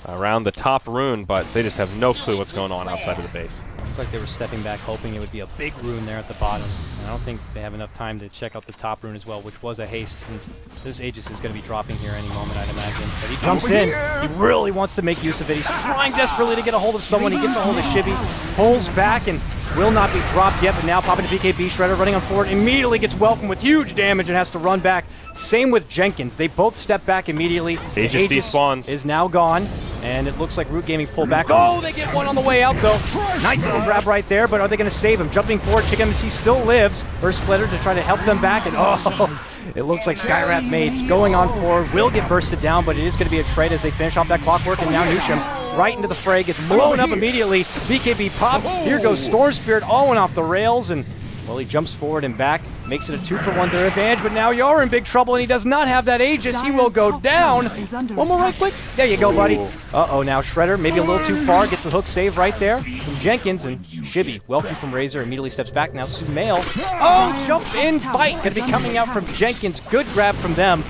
around the top rune, but they just have no clue what's going on outside of the base. Looked like they were stepping back, hoping it would be a big rune there at the bottom. And I don't think they have enough time to check out the top rune as well, which was a haste. And this Aegis is going to be dropping here any moment, I'd imagine. But he jumps in. He really wants to make use of it. He's trying desperately to get a hold of someone. He gets a hold of Shibi, pulls back, and will not be dropped yet. But now popping to BKB, Shredder running on forward, immediately gets welcomed with huge damage and has to run back. Same with Jenkins. They both step back immediately. Aegis despawns. Is now gone, and it looks like Root Gaming pulled back. Oh, they get one on the way out, though. Nice little grab right there, but are they going to save him? Jumping forward, Chicken MC still lives. Burst Splitter to try to help them back, and oh, it looks like Skywrath Mage going on forward. Will get bursted down, but it is going to be a trade as they finish off that clockwork, and now Nusham right into the fray, gets blown up immediately. BKB pop. Here goes Storm Spirit, all went off the rails, and well, he jumps forward and back, makes it a 2-for-1 their advantage, but now you're in big trouble, and he does not have that Aegis. He will go down. One more right quick. There you go, buddy. Uh-oh, now Shredder, maybe a little too far, gets the hook save right there from Jenkins, and Shibi, welcome from Razor, immediately steps back. Now Sumail. Oh, jump in, bite. Going to be coming out from Jenkins. Good grab from them,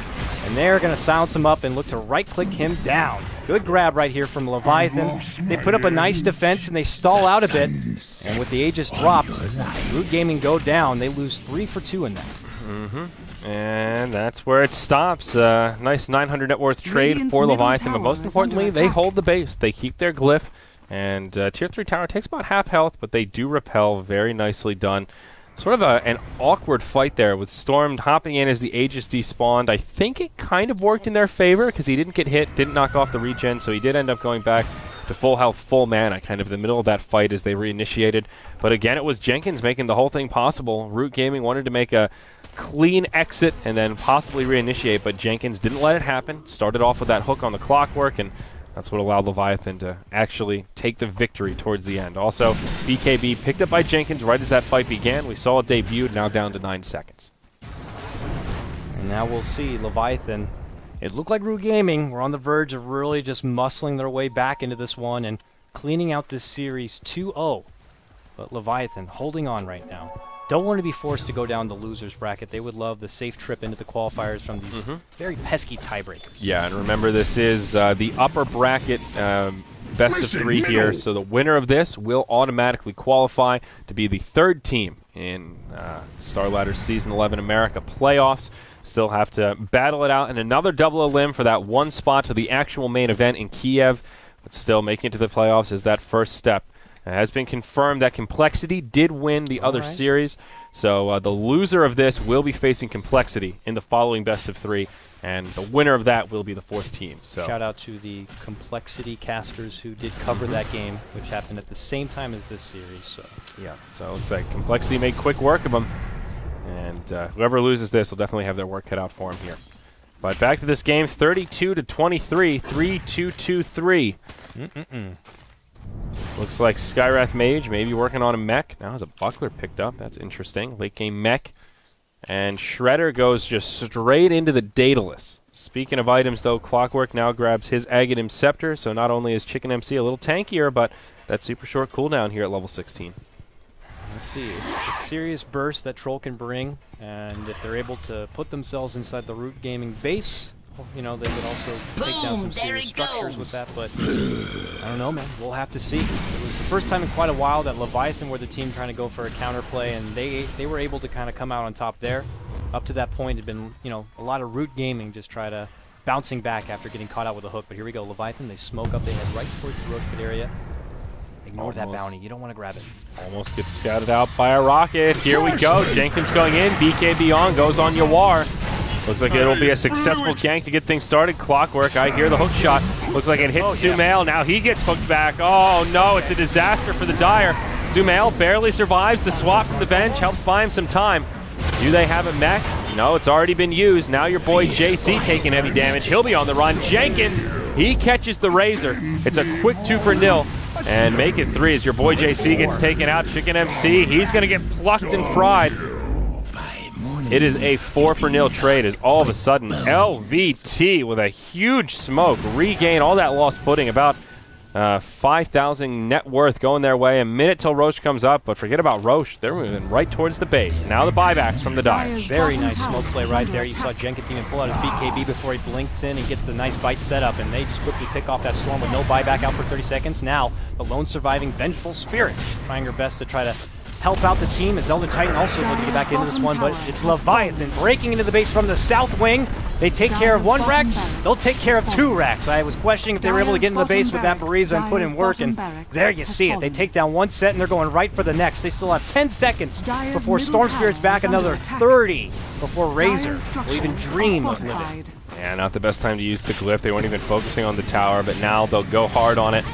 and they're going to silence him up and look to right-click him down. Good grab right here from Leviathan. They put up a nice defense and they stall out a bit. And with the Aegis dropped, Root Gaming go down. They lose 3 for 2 in that. And that's where it stops. Nice 900 net worth trade for Leviathan, but most importantly, they hold the base. They keep their glyph, and tier 3 tower takes about half health, but they do repel. Very nicely done. Sort of an awkward fight there with Storm hopping in as the Aegis despawned. I think it kind of worked in their favor because he didn't get hit, didn't knock off the regen, so he did end up going back to full health, full mana, kind of in the middle of that fight as they reinitiated. But again, it was Jenkins making the whole thing possible. Root Gaming wanted to make a clean exit and then possibly reinitiate, but Jenkins didn't let it happen. Started off with that hook on the clockwork, and that's what allowed Leviathan to actually take the victory towards the end. Also, BKB picked up by Jenkins right as that fight began. We saw it debuted, now down to 9 seconds. And now we'll see Leviathan. It looked like Root Gaming were on the verge of really just muscling their way back into this one and cleaning out this series 2-0. But Leviathan holding on right now. don't want to be forced to go down the losers bracket. They would love the safe trip into the qualifiers from these very pesky tiebreakers. Yeah, and remember, this is the upper bracket best of 3 here, so the winner of this will automatically qualify to be the 3rd team in Starladder Season 11 America playoffs. Still have to battle it out in another double elim for that one spot to the actual main event in Kiev, but still making it to the playoffs is that first step. It has been confirmed that Complexity did win the other series, so the loser of this will be facing Complexity in the following best of 3, and the winner of that will be the 4th team. So shout out to the Complexity casters who did cover that game, which happened at the same time as this series. So yeah, so it looks like Complexity made quick work of them, and whoever loses this will definitely have their work cut out for them here. But back to this game, 32-23, 3-2-2-3. Looks like Skywrath Mage maybe working on a mech. Now has a buckler picked up. That's interesting. Late game mech. And Shredder goes just straight into the Daedalus. Speaking of items, though, Clockwork now grabs his Aghanim Scepter, so not only is Chicken MC a little tankier, but that super short cooldown here at level 16. Let's see. It's serious burst that Troll can bring, and if they're able to put themselves inside the Root Gaming base, you know, they could also take down some serious structures with that, but I don't know, man. We'll have to see. It was the first time in quite a while that Leviathan were the team trying to go for a counterplay, and they were able to kind of come out on top there. Up to that point, it had been, you know, a lot of Root Gaming just try to bouncing back after getting caught out with a hook. But here we go, Leviathan. They smoke up. They head right towards the Roach Pit area. Ignore that bounty. You don't want to grab it. Almost gets scouted out by a rocket. Here we go. Jenkins going in. BKB on. Goes on Yawar. Looks like it'll be a successful gank to get things started. Clockwork, I hear the hook shot. Looks like it hits Sumail. Now he gets hooked back. Oh no, it's a disaster for the Dire. Sumail barely survives the swap from the bench, helps buy him some time. Do they have a mech? No, it's already been used. Now your boy JC taking heavy damage. He'll be on the run. Jenkins, he catches the Razor. It's a quick 2-for-0. And make it 3 as your boy JC gets taken out. Chicken MC, he's going to get plucked and fried. It is a 4-for-0 trade as all of a sudden LvT with a huge smoke regain all that lost footing, about 5,000 net worth going their way. A minute till Roche comes up, but forget about Roche. They're moving right towards the base. Now the buybacks from the Dire. Very nice smoke play right there. You saw Jenkins even pull out his BKB before he blinks in and gets the nice bite set up, and they just quickly pick off that Storm with no buyback out for 30 seconds. Now the lone surviving Vengeful Spirit trying her best to try to help out the team as Elder Titan also looking to get back into this one, but it's Leviathan breaking into the base from the south wing. They take care of 1 Rex, they'll take care of 2 Rex. I was questioning if they were able to get into the base with that Bariza and put in work, and there you see it. They take down 1 set and they're going right for the next. They still have 10 seconds before Storm Spirit's back, another 30 before Razor will even dream of living. Yeah, not the best time to use the glyph. They weren't even focusing on the tower, but now they'll go hard on it.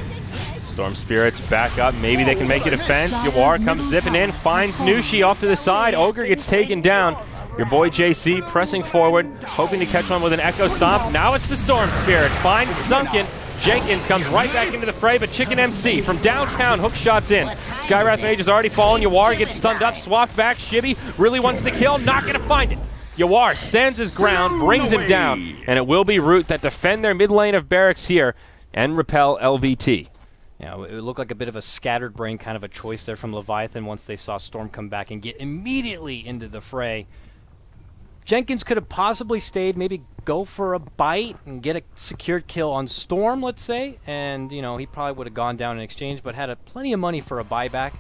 Storm Spirits back up. Maybe they can make a defense. Yawar comes zipping in, finds Nushi off to the side. Ogre gets taken down. Your boy JC pressing forward, hoping to catch one with an Echo Stomp. Now it's the Storm Spirit. Finds Sunken. Jenkins comes right back into the fray, but Chicken MC from downtown hook shots in. Skywrath Mage has already fallen. Yawar gets stunned up, swapped back. Shibby really wants the kill, not going to find it. Yawar stands his ground, brings him down, and it will be Root that defend their mid lane of barracks here and repel LvT. Yeah, it looked like a bit of a scattered brain kind of a choice there from Leviathan once they saw Storm come back and get immediately into the fray. Jenkins could have possibly stayed, maybe go for a bite and get a secured kill on Storm, let's say, and, you know, he probably would have gone down in exchange, but had plenty of money for a buyback.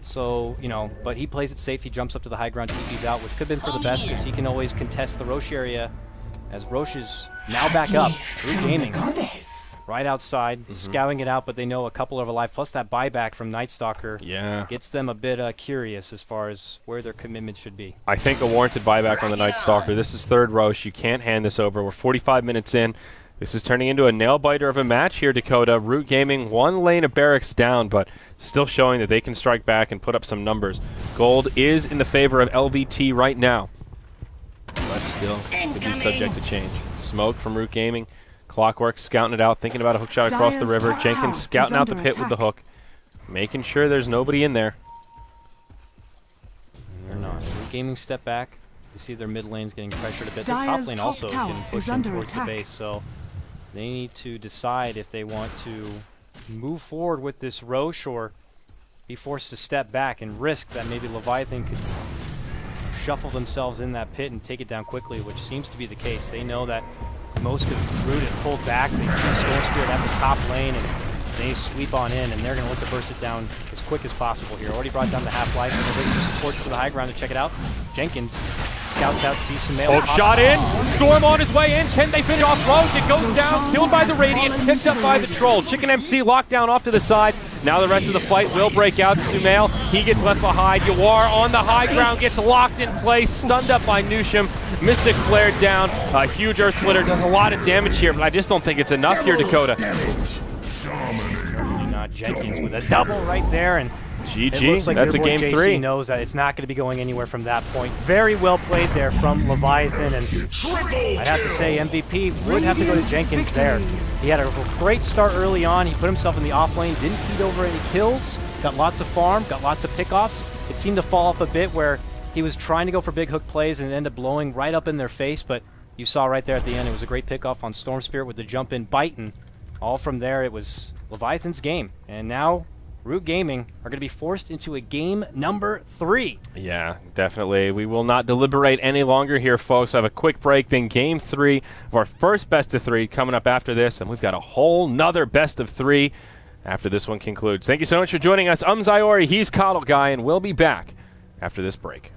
So, you know, but he plays it safe. He jumps up to the high ground, TP's out, which could have been for the best because he can always contest the Roche area as Roche is now back up. Root Gaming. Right outside, scouting it out, but they know a couple are alive. Plus that buyback from Night Stalker gets them a bit curious as far as where their commitment should be. I think a warranted buyback on the Night Stalker. This is 3rd Roche. You can't hand this over. We're 45 minutes in. This is turning into a nail-biter of a match here, Dakota. Root Gaming 1 lane of barracks down, but still showing that they can strike back and put up some numbers. Gold is in the favor of LvT right now, but still could be subject to change. Smoke from Root Gaming. Clockwork scouting it out, thinking about a hook shot across the river. Jenkins scouting out the pit with the hook, making sure there's nobody in there. They're not. Root Gaming step back. You see their mid lane's getting pressured a bit. Their top lane also is getting pushed in towards the base, so they need to decide if they want to move forward with this Roche or be forced to step back and risk that maybe Leviathan could shuffle themselves in that pit and take it down quickly, which seems to be the case. They know that most of Root had pulled back. They see Storm Spirit at the top lane, and they sweep on in, and they're going to look to burst it down as quick as possible here. Already brought down the half-life, and they'll bring some supports to the high ground to check it out. Jenkins scouts out, sees some mail. Shot in, Storm on his way in. Can they finish off Rose? It goes down, killed by the Radiant, picked up by the Troll. Chicken MC locked down off to the side. Now the rest of the fight will break out. Sumail, he gets left behind. Yawar on the high ground, gets locked in place, stunned up by Nusham. Mystic flared down. A huge Earth Splitter does a lot of damage here, but I just don't think it's enough here, Dakota. Jenkins with a double right there, and GG, it looks like that's a game JC 3. knows that it's not going to be going anywhere from that point. Very well played there from Leviathan, and I'd have to say MVP would have to go to Jenkins there. He had a great start early on. He put himself in the off lane, didn't feed over any kills, got lots of farm, got lots of pickoffs. It seemed to fall off a bit where he was trying to go for big hook plays and it ended up blowing right up in their face, but you saw right there at the end it was a great pickoff on Storm Spirit with the jump in bite, and all from there it was Leviathan's game. And now Root Gaming are going to be forced into a game number 3. Yeah, definitely. We will not deliberate any longer here, folks. I have a quick break, then game 3 of our first best of 3 coming up after this, and we've got a whole nother best of 3 after this one concludes. Thank you so much for joining us. I'm Zyori, he's Coddle Guy, and we'll be back after this break.